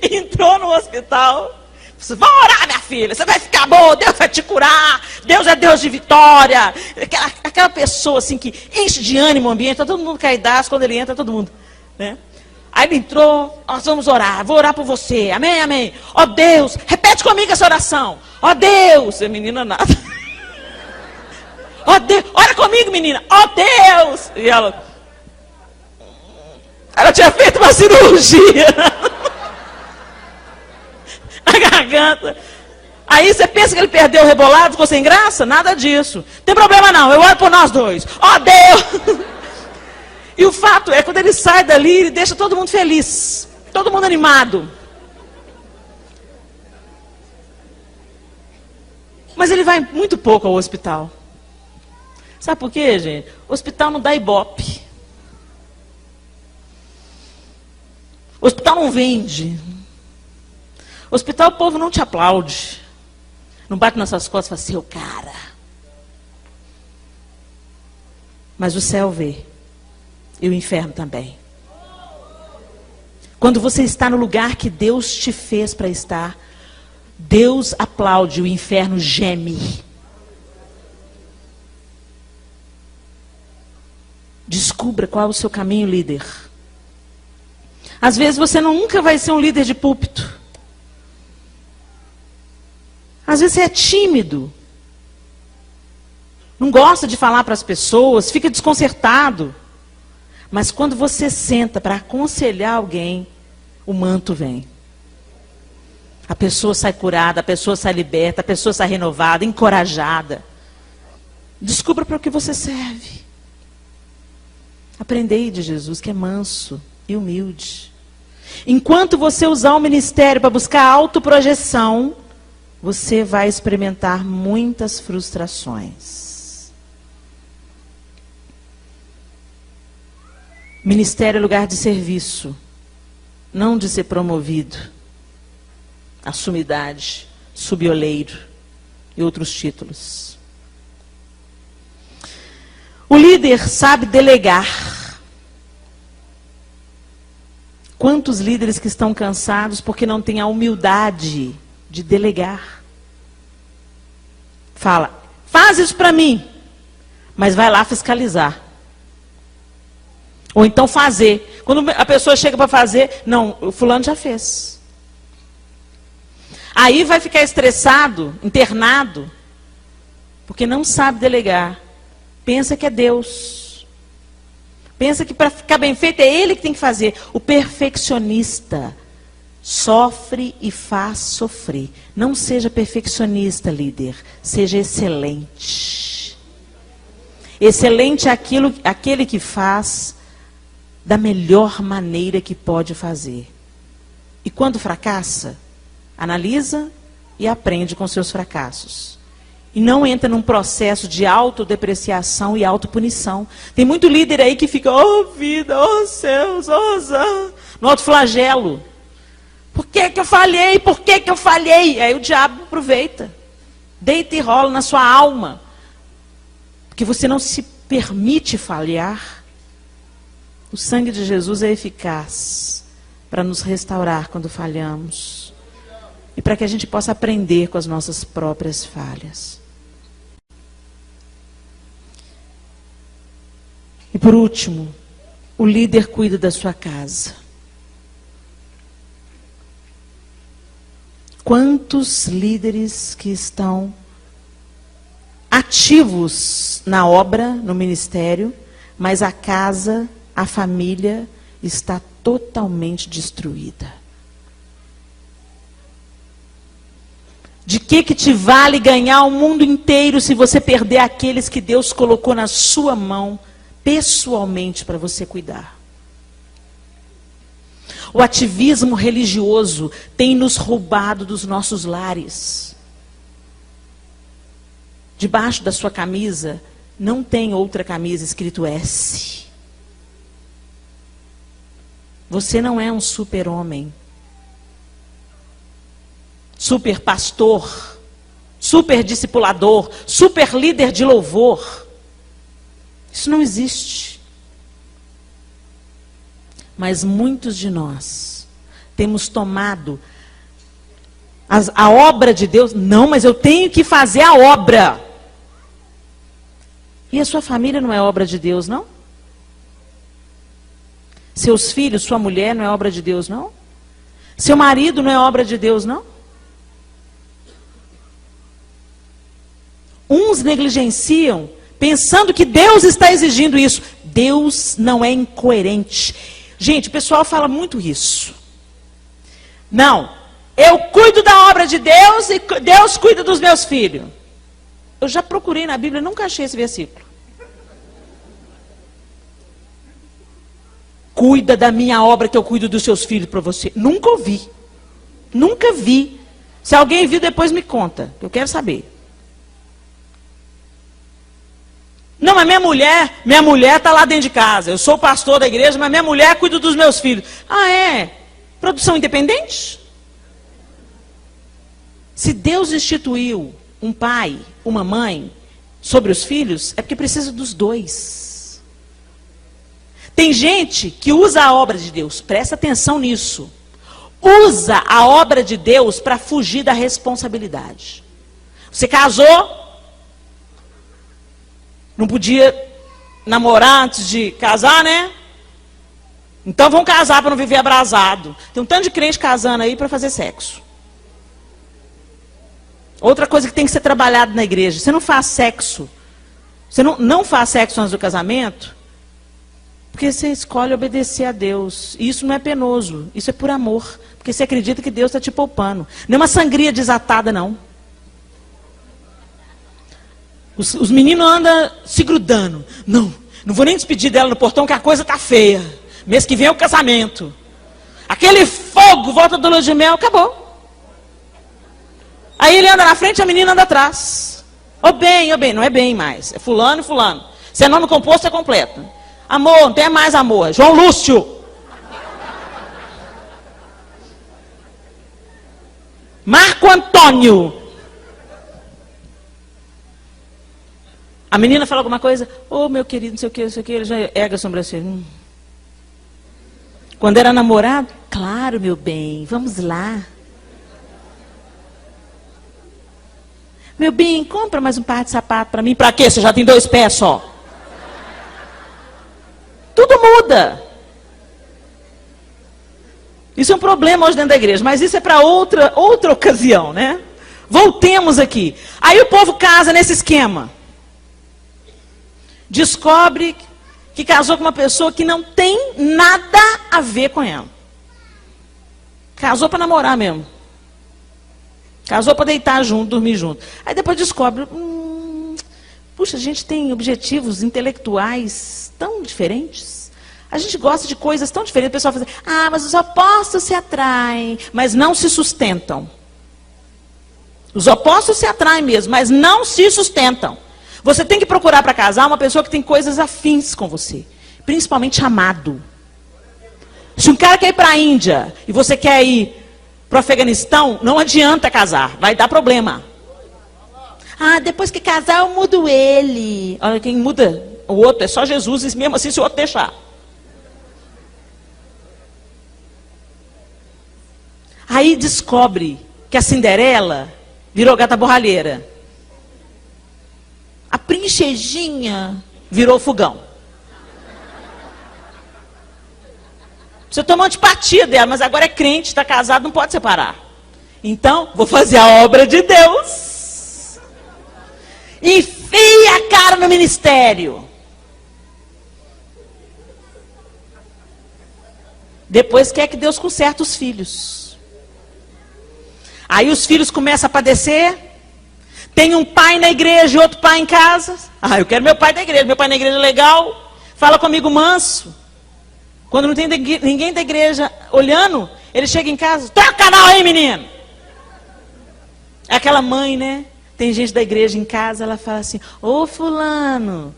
Speaker 1: Entrou no hospital. Você vai orar, minha filha, você vai ficar boa, Deus vai te curar, Deus é Deus de vitória. Aquela pessoa assim que enche de ânimo o ambiente, tá todo mundo caidaço, quando ele entra, todo mundo, né? Aí ele entrou, nós vamos orar, vou orar por você, amém, amém. Ó Deus, repete comigo essa oração. Ó Deus, a menina nada. Ó Deus, ora comigo, menina, ó Deus. E ela tinha feito uma cirurgia. A garganta. Aí você pensa que ele perdeu o rebolado, ficou sem graça? Nada disso. Não tem problema não, eu oro por nós dois. Ó Deus! E o fato é, quando ele sai dali, ele deixa todo mundo feliz. Todo mundo animado. Mas ele vai muito pouco ao hospital. Sabe por quê, gente? O hospital não dá ibope. O hospital não vende. No hospital o povo não te aplaude. Não bate nas suas costas e fala, seu cara. Mas o céu vê. E o inferno também. Quando você está no lugar que Deus te fez para estar, Deus aplaude, o inferno geme. Descubra qual é o seu caminho, líder. Às vezes você nunca vai ser um líder de púlpito. Às vezes você é tímido. Não gosta de falar para as pessoas, fica desconcertado. Mas quando você senta para aconselhar alguém, o manto vem. A pessoa sai curada, a pessoa sai liberta, a pessoa sai renovada, encorajada. Descubra para o que você serve. Aprendei de Jesus, que é manso e humilde. Enquanto você usar o ministério para buscar autoprojeção, você vai experimentar muitas frustrações. Ministério é lugar de serviço, não de ser promovido. A sumidade, subioleiro e outros títulos. O líder sabe delegar. Quantos líderes que estão cansados porque não têm a humildade de delegar? Fala, faz isso para mim, mas vai lá fiscalizar. Ou então fazer. Quando a pessoa chega para fazer, não, o fulano já fez. Aí vai ficar estressado, internado, porque não sabe delegar. Pensa que é Deus. Pensa que para ficar bem feito é Ele que tem que fazer. O perfeccionista sofre e faz sofrer. Não seja perfeccionista, líder. Seja excelente. Excelente é aquele que faz da melhor maneira que pode fazer. E quando fracassa, analisa e aprende com seus fracassos. E não entra num processo de autodepreciação e autopunição. Tem muito líder aí que fica, oh vida, oh céus, oh Zan, no autoflagelo. Por que que eu falhei? Por que que eu falhei? Aí o diabo aproveita. Deita e rola na sua alma. Porque você não se permite falhar. O sangue de Jesus é eficaz para nos restaurar quando falhamos. E para que a gente possa aprender com as nossas próprias falhas. E por último, o líder cuida da sua casa. Quantos líderes que estão ativos na obra, no ministério, mas a casa, a família está totalmente destruída. De que te vale ganhar o mundo inteiro se você perder aqueles que Deus colocou na sua mão, pessoalmente, para você cuidar? O ativismo religioso tem nos roubado dos nossos lares. Debaixo da sua camisa, não tem outra camisa escrito S. Você não é um super-homem, super pastor, super discipulador, super líder de louvor. Isso não existe. Mas muitos de nós temos tomado a obra de Deus. Não, mas eu tenho que fazer a obra. E a sua família não é obra de Deus, não? Seus filhos, sua mulher não é obra de Deus, não? Seu marido não é obra de Deus, não? Uns negligenciam, pensando que Deus está exigindo isso. Deus não é incoerente. Gente, o pessoal fala muito isso. Não, eu cuido da obra de Deus e Deus cuida dos meus filhos. Eu já procurei na Bíblia, nunca achei esse versículo. Cuida da minha obra que eu cuido dos seus filhos para você. Nunca ouvi. Nunca vi. Se alguém viu, depois me conta. Eu quero saber. Não, mas minha mulher está lá dentro de casa. Eu sou o pastor da igreja, mas minha mulher cuida dos meus filhos. Ah, é? Produção independente? Se Deus instituiu um pai, uma mãe sobre os filhos, é porque precisa dos dois. Tem gente que usa a obra de Deus, presta atenção nisso. Usa a obra de Deus para fugir da responsabilidade. Você casou, não podia namorar antes de casar, né? Então vamos casar para não viver abrasado. Tem um tanto de crente casando aí para fazer sexo. Outra coisa que tem que ser trabalhada na igreja. Você não faz sexo. Você não faz sexo antes do casamento, porque você escolhe obedecer a Deus. E isso não é penoso. Isso é por amor. Porque você acredita que Deus está te poupando. Não é uma sangria desatada, não. Os meninos andam se grudando. Não vou nem despedir dela no portão, que a coisa está feia. Mês que vem é o casamento. Aquele fogo, volta do lua de mel, acabou. Aí ele anda na frente, a menina anda atrás. Ô bem, não é bem mais. É fulano e fulano. Se é nome composto, é completo. Amor, não tem mais amor. João Lúcio. Marco Antônio. A menina fala alguma coisa. Ô, meu querido, não sei o que, ele já erga a sobrancelha. Quando era namorado, claro, meu bem, vamos lá. Meu bem, compra mais um par de sapato para mim. Para quê? Você já tem 2 pés só. Tudo muda. Isso é um problema hoje dentro da igreja, mas isso é para outra ocasião, né? Voltemos aqui. Aí o povo casa nesse esquema. Descobre que casou com uma pessoa que não tem nada a ver com ela. Casou para namorar mesmo. Casou para deitar junto, dormir junto. Aí depois descobre, puxa, a gente tem objetivos intelectuais tão diferentes. A gente gosta de coisas tão diferentes. O pessoal fala assim, mas os opostos se atraem, mas não se sustentam. Os opostos se atraem mesmo, mas não se sustentam. Você tem que procurar para casar uma pessoa que tem coisas afins com você. Principalmente amado. Se um cara quer ir para a Índia e você quer ir para o Afeganistão, não adianta casar, vai dar problema. Ah, depois que casar eu mudo ele. Olha, quem muda o outro é só Jesus, e mesmo assim se o outro deixar. Aí descobre que a Cinderela virou gata borralheira. A princessinha virou fogão. Você tomou antipatia dela, mas agora é crente, está casado, não pode separar. Então, vou fazer a obra de Deus. Enfia a cara no ministério. Depois quer que Deus conserte os filhos. Aí os filhos começam a padecer. Tem um pai na igreja e outro pai em casa. Ah, eu quero meu pai da igreja. Meu pai na igreja é legal. Fala comigo manso. Quando não tem ninguém da igreja olhando, ele chega em casa. Troca o canal aí, menino. É aquela mãe, né? Tem gente da igreja em casa, ela fala assim: ô fulano,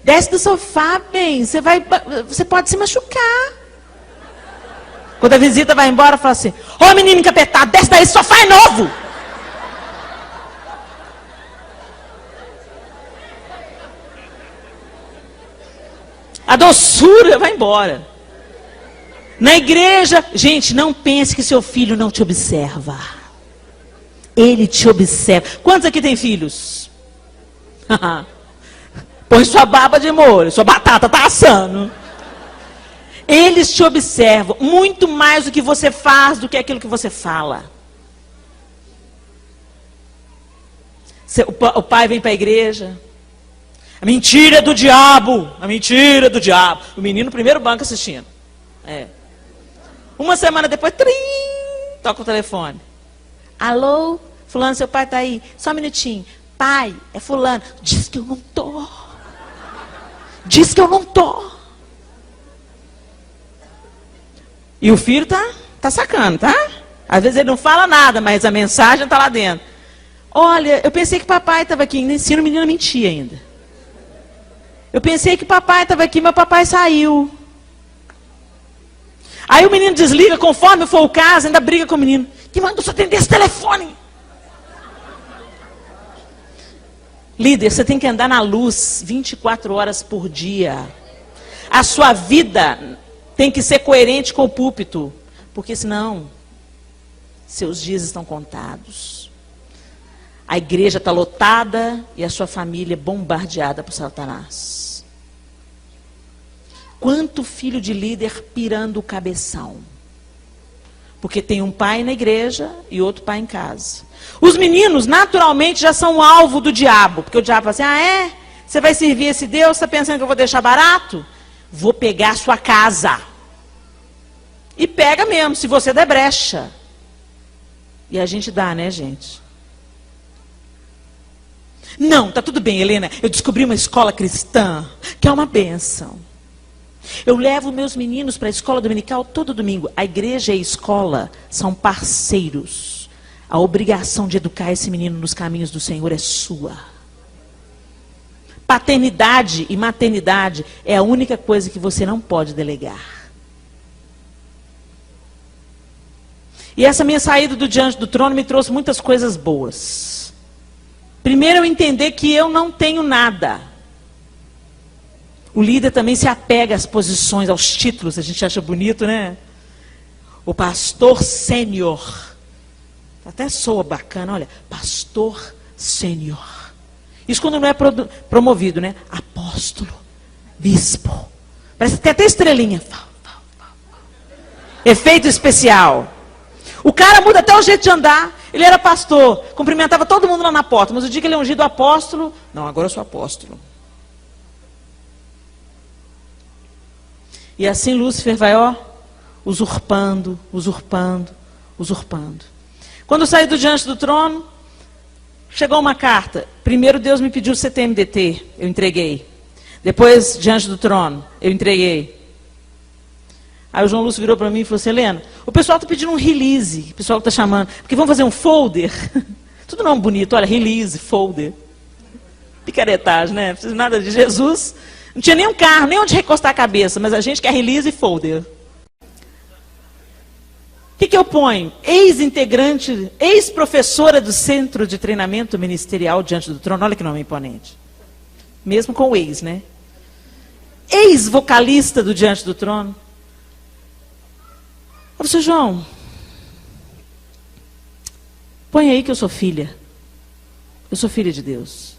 Speaker 1: desce do sofá, bem. Você pode se machucar. Quando a visita vai embora, fala assim: ô menino encapetado, desce daí, esse sofá é novo. A doçura vai embora. Na igreja, gente, não pense que seu filho não te observa. Ele te observa. Quantos aqui tem filhos? Põe sua baba de molho, sua batata tá assando. Eles te observam muito mais do que você faz, do que aquilo que você fala. O pai vem para a igreja. A mentira é do diabo. A mentira é do diabo. O menino no primeiro banco assistindo. Uma semana depois, toca o telefone. Alô, fulano, seu pai está aí. Só um minutinho. Pai, é fulano. Diz que eu não tô. Diz que eu não tô. E o filho tá sacando, tá? Às vezes ele não fala nada, mas a mensagem está lá dentro. Olha, eu pensei que papai estava aqui. Ainda ensina o menino a mentir ainda. Eu pensei que papai estava aqui, mas papai saiu. Aí o menino desliga, conforme for o caso, ainda briga com o menino. Que mandou você atender esse telefone? Líder, você tem que andar na luz 24 horas por dia. A sua vida tem que ser coerente com o púlpito. Porque senão, seus dias estão contados. A igreja está lotada e a sua família bombardeada por Satanás. Quanto filho de líder pirando o cabeção? Porque tem um pai na igreja e outro pai em casa. Os meninos, naturalmente, já são alvo do diabo. Porque o diabo fala assim: você vai servir esse Deus? Você está pensando que eu vou deixar barato? Vou pegar a sua casa. E pega mesmo, se você der brecha. E a gente dá, né, gente? Não, tá tudo bem, Helena. Eu descobri uma escola cristã, que é uma bênção. Eu levo meus meninos para a escola dominical todo domingo. A igreja e a escola são parceiros. A obrigação de educar esse menino nos caminhos do Senhor é sua. Paternidade e maternidade é a única coisa que você não pode delegar. E essa minha saída do diante do trono me trouxe muitas coisas boas. Primeiro, eu entender que eu não tenho nada. O líder também se apega às posições, aos títulos. A gente acha bonito, né? O pastor sênior. Até soa bacana, olha. Pastor sênior. Isso quando não é promovido, né? Apóstolo, bispo. Parece que tem até estrelinha. Efeito especial. O cara muda até o jeito de andar. Ele era pastor, cumprimentava todo mundo lá na porta. Mas o dia que ele é ungido apóstolo, não, agora eu sou apóstolo. E assim Lúcifer vai, usurpando, usurpando, usurpando. Quando eu saí do diante do trono, chegou uma carta. Primeiro Deus me pediu o CTMDT, eu entreguei. Depois, diante do trono, eu entreguei. Aí o João Lúcio virou para mim e falou assim, Helena, o pessoal está pedindo um release, o pessoal está chamando, porque vamos fazer um folder. Tudo nome bonito, olha, release, folder. Picaretagem, né? Não precisa nada de Jesus. Não tinha nem um carro, nem onde recostar a cabeça, mas a gente quer release e folder. O que eu ponho? Ex-integrante, ex-professora do Centro de Treinamento Ministerial Diante do Trono. Olha que nome imponente. Mesmo com o ex, né? Ex-vocalista do Diante do Trono. Eu falei, João, põe aí que eu sou filha. Eu sou filha de Deus.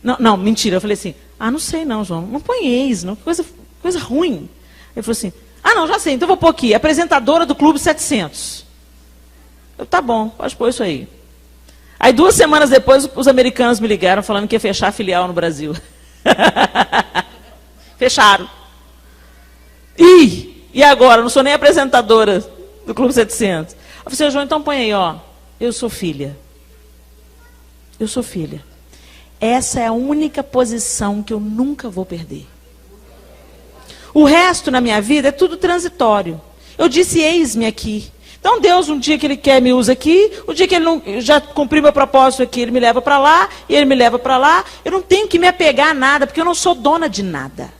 Speaker 1: Não, mentira. Eu falei assim, não sei não, João. Não põe ex, não. Coisa ruim. Ele falou assim, não, já sei, então vou pôr aqui, apresentadora do Clube 700. Eu, tá bom, pode pôr isso aí. Aí 2 semanas depois, os americanos me ligaram falando que ia fechar a filial no Brasil. Fecharam. E agora? Não sou nem apresentadora do Clube 700. Eu falei assim, João, então põe aí, ó. Eu sou filha. Eu sou filha. Essa é a única posição que eu nunca vou perder. O resto na minha vida é tudo transitório. Eu disse, eis-me aqui. Então Deus, um dia que Ele quer, me usa aqui. O dia que Ele não, já cumpriu meu propósito aqui, Ele me leva para lá. E Ele me leva para lá. Eu não tenho que me apegar a nada, porque eu não sou dona de nada.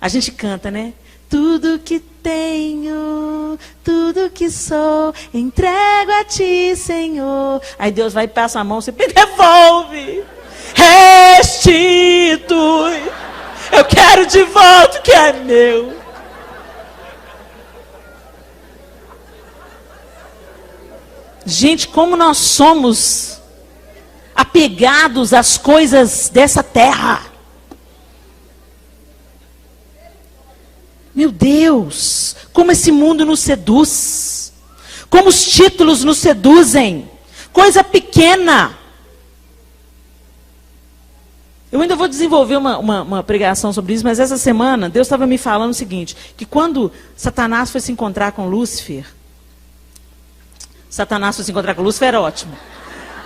Speaker 1: A gente canta, né? Tudo que tenho, tudo que sou, entrego a Ti, Senhor. Aí Deus vai e passa a mão, você me devolve, restitui. Eu quero de volta o que é meu. Gente, como nós somos apegados às coisas dessa terra. Meu Deus, como esse mundo nos seduz. Como os títulos nos seduzem. Coisa pequena. Eu ainda vou desenvolver uma pregação sobre isso, mas essa semana Deus estava me falando o seguinte, que quando Satanás foi se encontrar com Lúcifer, Satanás foi se encontrar com Lúcifer, era ótimo.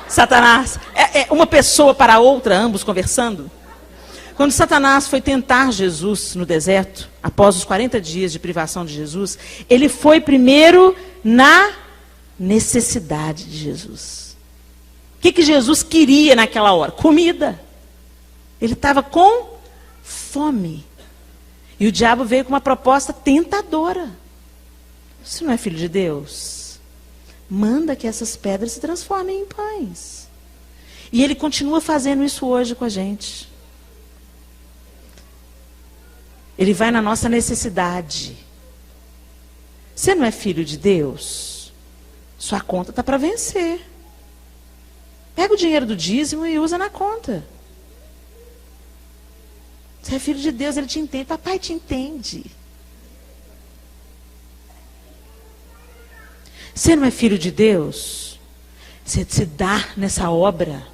Speaker 1: Satanás, uma pessoa para outra, ambos conversando. Quando Satanás foi tentar Jesus no deserto, após os 40 dias de privação de Jesus, ele foi primeiro na necessidade de Jesus. O que Jesus queria naquela hora? Comida. Ele estava com fome. E o diabo veio com uma proposta tentadora. Você não é filho de Deus? Manda que essas pedras se transformem em pães. E ele continua fazendo isso hoje com a gente. Ele vai na nossa necessidade. Você não é filho de Deus? Sua conta está para vencer. Pega o dinheiro do dízimo e usa na conta. Você é filho de Deus, Ele te entende. Papai te entende. Você não é filho de Deus? Você se dá nessa obra.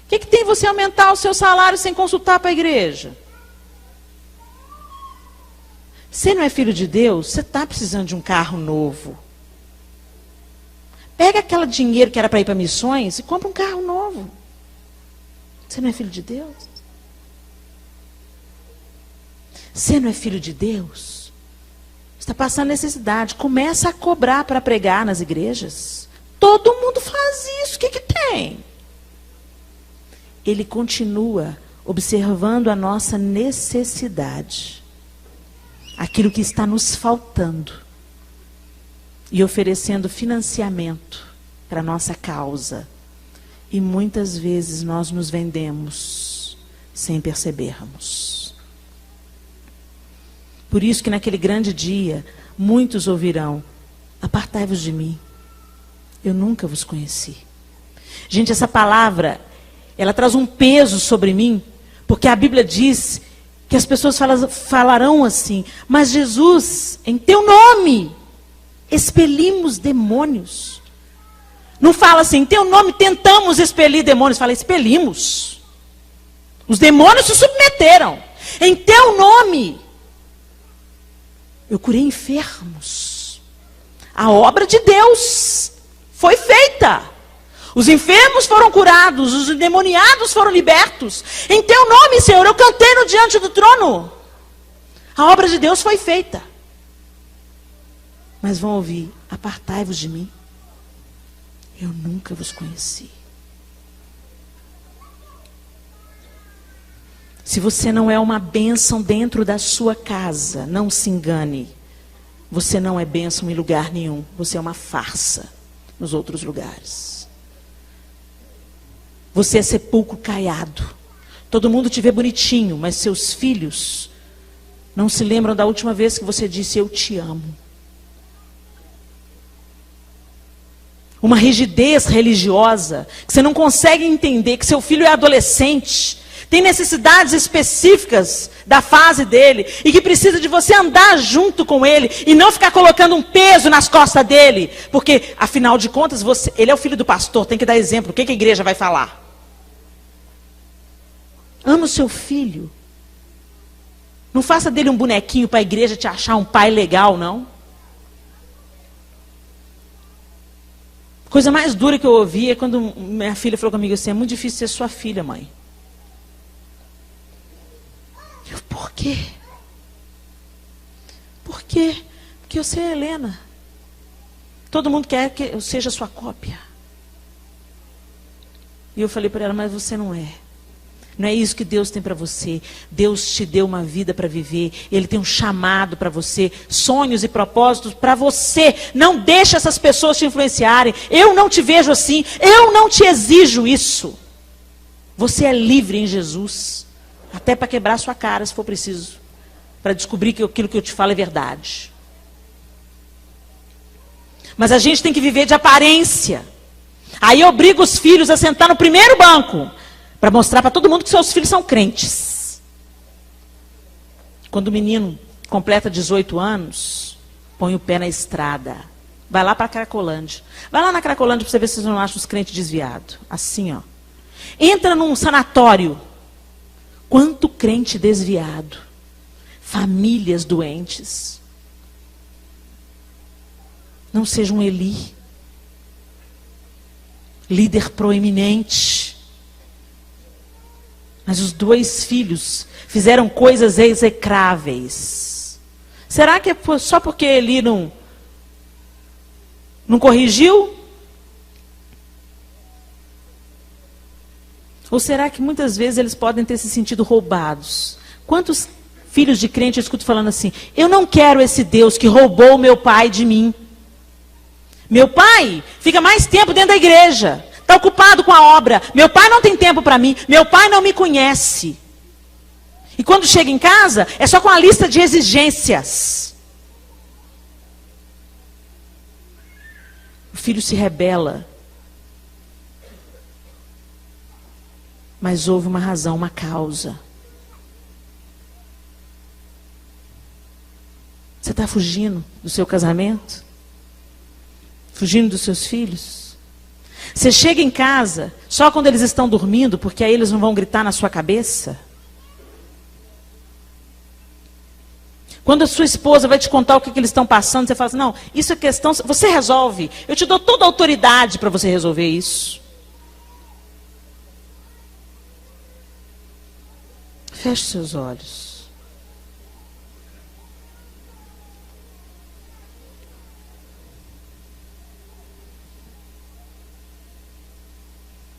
Speaker 1: O que tem você aumentar o seu salário sem consultar para a igreja? Você não é filho de Deus? Você está precisando de um carro novo. Pega aquele dinheiro que era para ir para missões e compra um carro novo. Você não é filho de Deus? Você não é filho de Deus? Está passando necessidade. Começa a cobrar para pregar nas igrejas. Todo mundo faz isso. O que tem? Ele continua observando a nossa necessidade. Aquilo que está nos faltando. E oferecendo financiamento para a nossa causa. E muitas vezes nós nos vendemos sem percebermos. Por isso que naquele grande dia, muitos ouvirão, apartai-vos de mim, eu nunca vos conheci. Gente, essa palavra, ela traz um peso sobre mim, porque a Bíblia diz que as pessoas falarão assim, mas Jesus, em teu nome, expelimos demônios. Não fala assim, em teu nome tentamos expelir demônios, fala expelimos. Os demônios se submeteram. Em teu nome, eu curei enfermos. A obra de Deus foi feita. Os enfermos foram curados, os endemoniados foram libertos. Em teu nome, Senhor, eu cantei no diante do trono. A obra de Deus foi feita. Mas vão ouvir: apartai-vos de mim, eu nunca vos conheci. Se você não é uma bênção dentro da sua casa, não se engane. Você não é bênção em lugar nenhum. Você é uma farsa nos outros lugares. Você é sepulcro caiado. Todo mundo te vê bonitinho, mas seus filhos não se lembram da última vez que você disse: eu te amo. Uma rigidez religiosa, que você não consegue entender que seu filho é adolescente, tem necessidades específicas da fase dele, e que precisa de você andar junto com ele, e não ficar colocando um peso nas costas dele, porque, afinal de contas, ele é o filho do pastor, tem que dar exemplo. O que a igreja vai falar? Ama o seu filho. Não faça dele um bonequinho para a igreja te achar um pai legal, não. Coisa mais dura que eu ouvi é quando minha filha falou comigo assim: é muito difícil ser sua filha, mãe. Eu: por quê? Por quê? Porque eu sei a Helena. Todo mundo quer que eu seja sua cópia. E eu falei para ela: mas você não é. Não é isso que Deus tem para você. Deus te deu uma vida para viver. Ele tem um chamado para você, sonhos e propósitos para você. Não deixe essas pessoas te influenciarem. Eu não te vejo assim. Eu não te exijo isso. Você é livre em Jesus. Até para quebrar sua cara, se for preciso. Para descobrir que aquilo que eu te falo é verdade. Mas a gente tem que viver de aparência. Aí obriga os filhos a sentar no primeiro banco, para mostrar para todo mundo que seus filhos são crentes. Quando o menino completa 18 anos, põe o pé na estrada. Vai lá para a Cracolândia. Vai lá na Cracolândia para você ver se vocês não acham os crentes desviados. Assim, ó. Entra num sanatório. Quanto crente desviado. Famílias doentes. Não seja um Eli. Líder proeminente. Mas os 2 filhos fizeram coisas execráveis. Será que é só porque Eli não corrigiu? Ou será que muitas vezes eles podem ter se sentido roubados? Quantos filhos de crente eu escuto falando assim: eu não quero esse Deus que roubou meu pai de mim. Meu pai fica mais tempo dentro da igreja. Está ocupado com a obra. Meu pai não tem tempo para mim. Meu pai não me conhece. E quando chega em casa, é só com a lista de exigências. O filho se rebela. Mas houve uma razão, uma causa. Você está fugindo do seu casamento? Fugindo dos seus filhos? Você chega em casa só quando eles estão dormindo, porque aí eles não vão gritar na sua cabeça? Quando a sua esposa vai te contar o que eles estão passando, você fala assim: não, isso é questão, você resolve. Eu te dou toda a autoridade para você resolver isso. Feche seus olhos.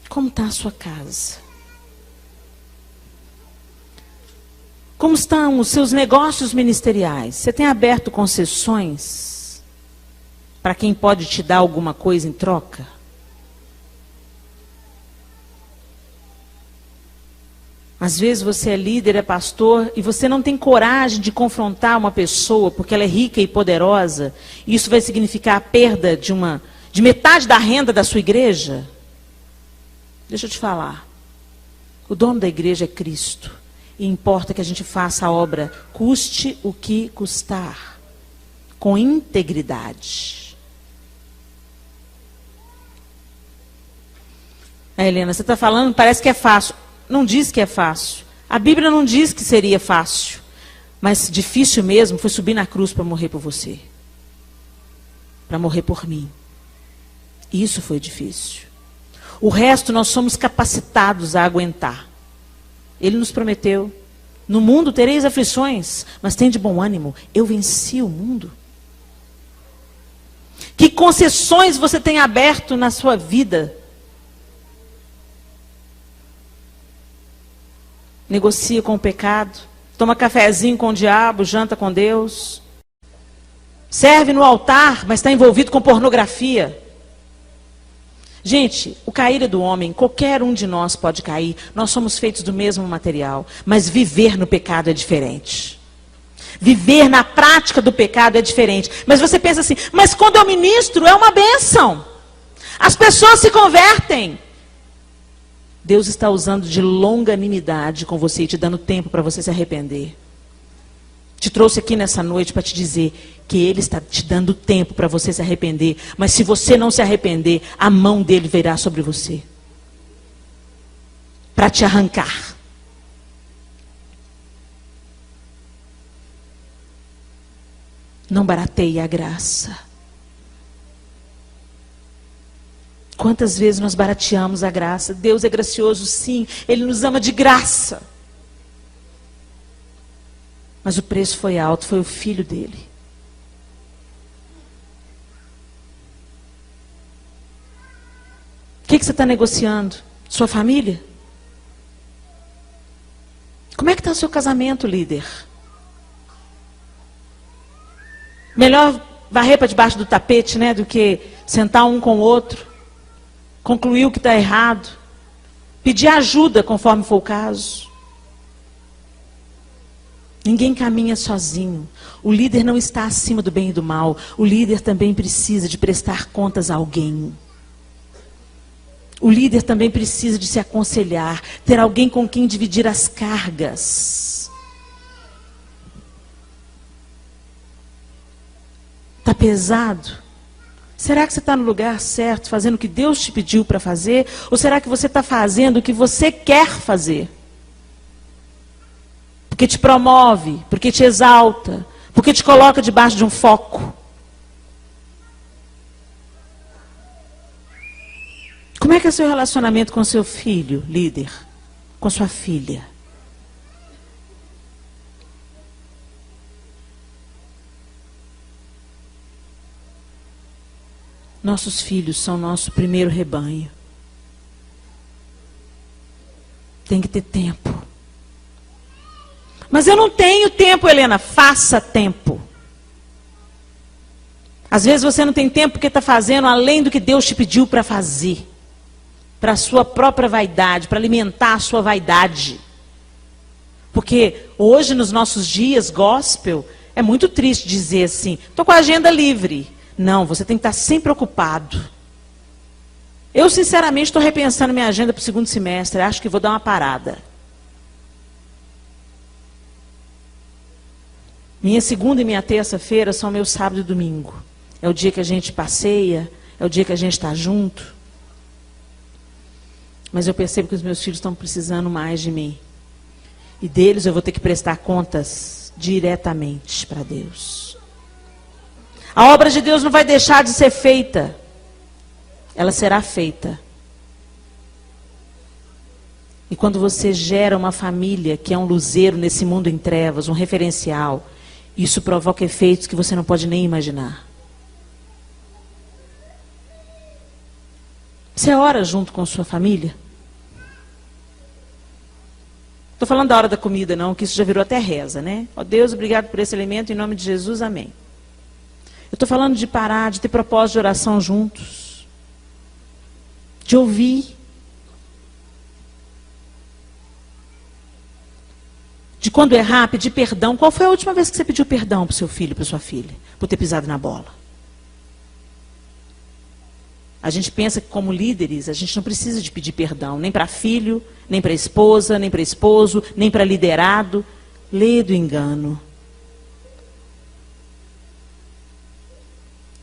Speaker 1: Como está a sua casa? Como estão os seus negócios ministeriais? Você tem aberto concessões para quem pode te dar alguma coisa em troca? Às vezes você é líder, é pastor, e você não tem coragem de confrontar uma pessoa porque ela é rica e poderosa, e isso vai significar a perda de metade da renda da sua igreja? Deixa eu te falar. O dono da igreja é Cristo. E importa que a gente faça a obra, custe o que custar, com integridade. Helena, você está falando, parece que é fácil. Não diz que é fácil. A Bíblia não diz que seria fácil. Mas difícil mesmo foi subir na cruz para morrer por você. Para morrer por mim. Isso foi difícil. O resto nós somos capacitados a aguentar. Ele nos prometeu No mundo tereis aflições, mas tem de bom ânimo. Eu venci o mundo. Que concessões você tem aberto na sua vida? Negocia com o pecado, toma cafezinho com o diabo, janta com Deus. Serve no altar, mas está envolvido com pornografia. Gente, o cair é do homem, qualquer um de nós pode cair. Nós somos feitos do mesmo material, mas viver no pecado é diferente. Viver na prática do pecado é diferente. Mas você pensa assim, mas quando eu ministro é uma bênção. As pessoas se convertem. Deus está usando de longanimidade com você e te dando tempo para você se arrepender. Te trouxe aqui nessa noite para te dizer que Ele está te dando tempo para você se arrepender. Mas se você não se arrepender, a mão dele virá sobre você. Para te arrancar. Não barateie a graça. Quantas vezes nós barateamos a graça? Deus é gracioso, sim. Ele nos ama de graça. Mas o preço foi alto, foi o filho dele. O que você está negociando? Sua família? Como é que está o seu casamento, líder? Melhor varrer para debaixo do tapete, né, do que sentar um com o outro, concluir o que está errado, pedir ajuda conforme for o caso. Ninguém caminha sozinho. O líder não está acima do bem e do mal. O líder também precisa de prestar contas a alguém. O líder também precisa de se aconselhar, ter alguém com quem dividir as cargas. Está pesado? Será que você está no lugar certo, fazendo o que Deus te pediu para fazer? Ou será que você está fazendo o que você quer fazer? Porque te promove, porque te exalta, porque te coloca debaixo de um foco. Como é que é seu relacionamento com seu filho, líder? Com sua filha? Nossos filhos são nosso primeiro rebanho. Tem que ter tempo. Mas eu não tenho tempo, Helena. Faça tempo. Às vezes você não tem tempo porque está fazendo além do que Deus te pediu para fazer. Para a sua própria vaidade, para alimentar a sua vaidade. Porque hoje, nos nossos dias, gospel, é muito triste dizer assim, estou com a agenda livre. Não, você tem que estar sempre ocupado. Eu, sinceramente, estou repensando minha agenda para o segundo semestre. Acho que vou dar uma parada. Minha segunda e minha terça-feira são meu sábado e domingo. É o dia que a gente passeia, é o dia que a gente está junto. Mas eu percebo que os meus filhos estão precisando mais de mim. E deles eu vou ter que prestar contas diretamente para Deus. A obra de Deus não vai deixar de ser feita. Ela será feita. E quando você gera uma família que é um luzeiro nesse mundo em trevas, um referencial, isso provoca efeitos que você não pode nem imaginar. Você ora junto com sua família? Estou falando da hora da comida, não, que isso já virou até reza, né? Ó Deus, obrigado por esse alimento, em nome de Jesus, amém. Eu estou falando de parar, de ter propósito de oração juntos. De ouvir. De quando errar, pedir perdão. Qual foi a última vez que você pediu perdão para o seu filho, para sua filha? Por ter pisado na bola? A gente pensa que como líderes, a gente não precisa de pedir perdão, nem para filho, nem para esposa, nem para esposo, nem para liderado. Lê do engano.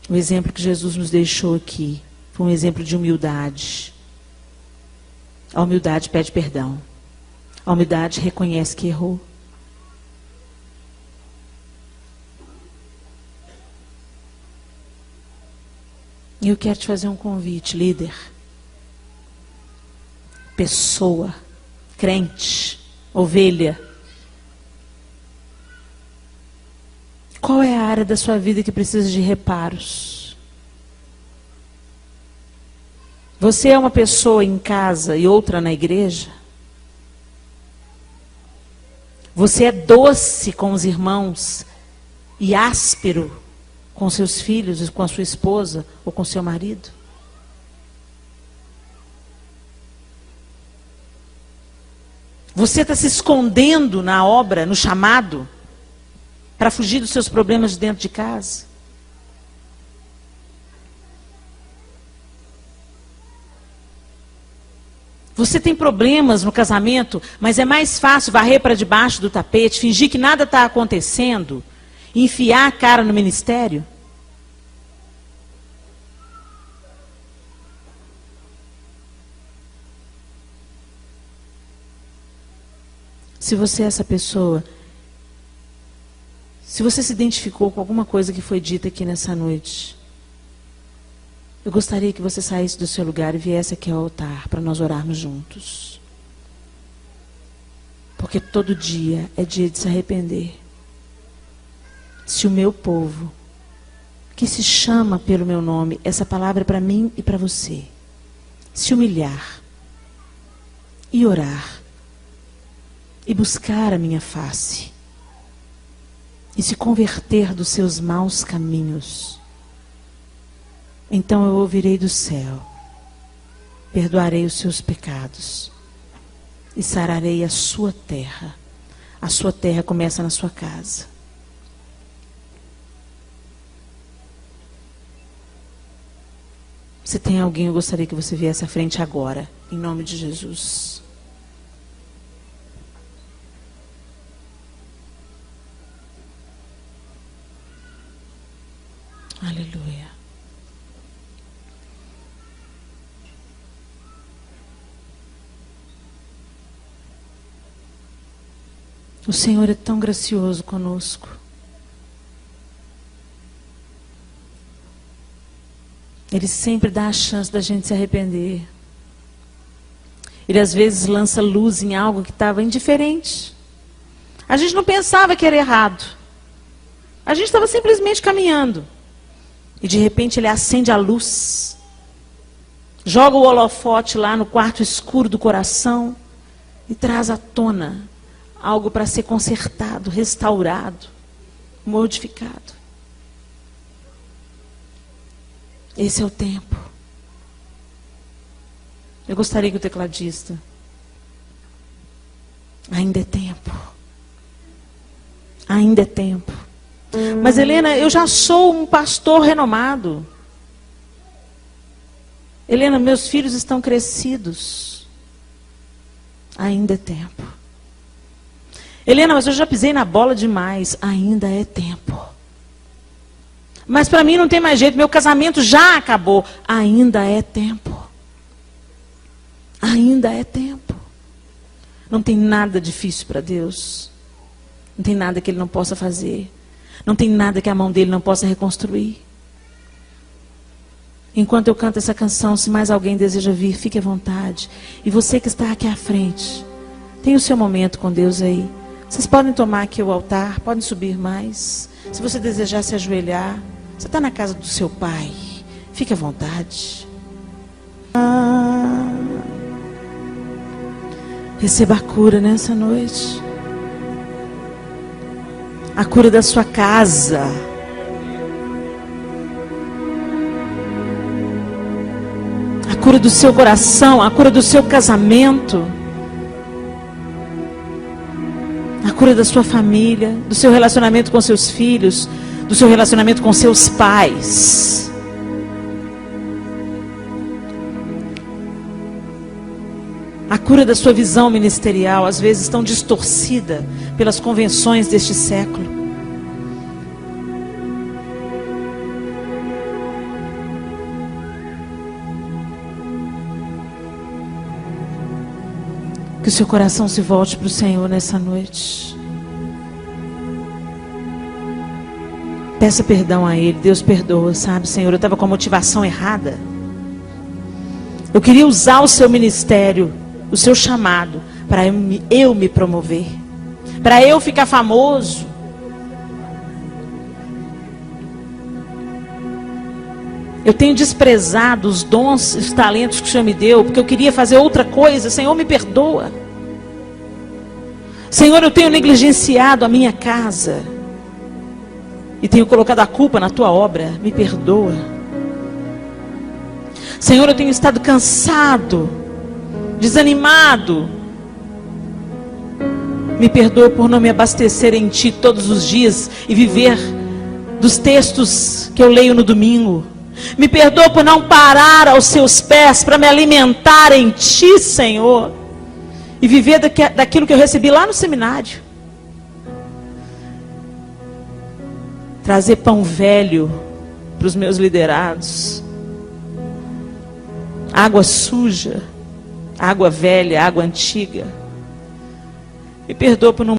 Speaker 1: O exemplo que Jesus nos deixou aqui foi um exemplo de humildade. A humildade pede perdão. A humildade reconhece que errou. E eu quero te fazer um convite, líder. Pessoa, crente, ovelha. área da sua vida que precisa de reparos. Você é uma pessoa em casa e outra na igreja? Você é doce com os irmãos e áspero com seus filhos, com a sua esposa ou com seu marido? Você está se escondendo na obra, no chamado, para fugir dos seus problemas de dentro de casa? Você tem problemas no casamento, mas é mais fácil varrer para debaixo do tapete, fingir que nada está acontecendo, e enfiar a cara no ministério? Se você é essa pessoa, se você se identificou com alguma coisa que foi dita aqui nessa noite, eu gostaria que você saísse do seu lugar e viesse aqui ao altar para nós orarmos juntos. Porque todo dia é dia de se arrepender. Se o meu povo, que se chama pelo meu nome, essa palavra é para mim e para você, se humilhar e orar e buscar a minha face e se converter dos seus maus caminhos, então eu ouvirei do céu, perdoarei os seus pecados e sararei a sua terra. A sua terra começa na sua casa. Se tem alguém, eu gostaria que você viesse à frente agora, em nome de Jesus. Aleluia. O Senhor é tão gracioso conosco. Ele sempre dá a chance da gente se arrepender. Ele às vezes lança luz em algo que estava indiferente. A gente não pensava que era errado. A gente estava simplesmente caminhando. E de repente ele acende a luz. Joga o holofote lá no quarto escuro do coração. E traz à tona algo para ser consertado, restaurado, modificado. Esse é o tempo. Eu gostaria que o tecladista... Ainda é tempo. Ainda é tempo. Mas Helena, eu já sou um pastor renomado. Helena, meus filhos estão crescidos. Ainda é tempo. Helena, mas eu já pisei na bola demais. Ainda é tempo. Mas para mim não tem mais jeito, meu casamento já acabou. Ainda é tempo. Ainda é tempo. Não tem nada difícil para Deus. Não tem nada que Ele não possa fazer. Não tem nada que a mão dele não possa reconstruir. Enquanto eu canto essa canção, se mais alguém deseja vir, fique à vontade. E você que está aqui à frente, tem o seu momento com Deus aí. Vocês podem tomar aqui o altar, podem subir mais. Se você desejar se ajoelhar, você está na casa do seu pai, fique à vontade. Receba a cura nessa noite. A cura da sua casa. A cura do seu coração, a cura do seu casamento. A cura da sua família, do seu relacionamento com seus filhos, do seu relacionamento com seus pais. A cura da sua visão ministerial, às vezes tão distorcida pelas convenções deste século. Que o seu coração se volte para o Senhor nessa noite. Peça perdão a Ele. Deus perdoa, sabe, Senhor? Eu estava com a motivação errada. Eu queria usar o seu ministério, o seu chamado, para eu me promover, para eu ficar famoso. Eu tenho desprezado os dons e os talentos que o Senhor me deu, porque eu queria fazer outra coisa. Senhor, me perdoa. Senhor, eu tenho negligenciado a minha casa e tenho colocado a culpa na tua obra. Me perdoa. Senhor, eu tenho estado cansado, desanimado. Me perdoa por não me abastecer em ti todos os dias e viver dos textos que eu leio no domingo. Me perdoa por não parar aos seus pés para me alimentar em ti, Senhor, e viver daquilo que eu recebi lá no seminário. Trazer pão velho para os meus liderados, água suja, água velha, água antiga. Me perdoa por não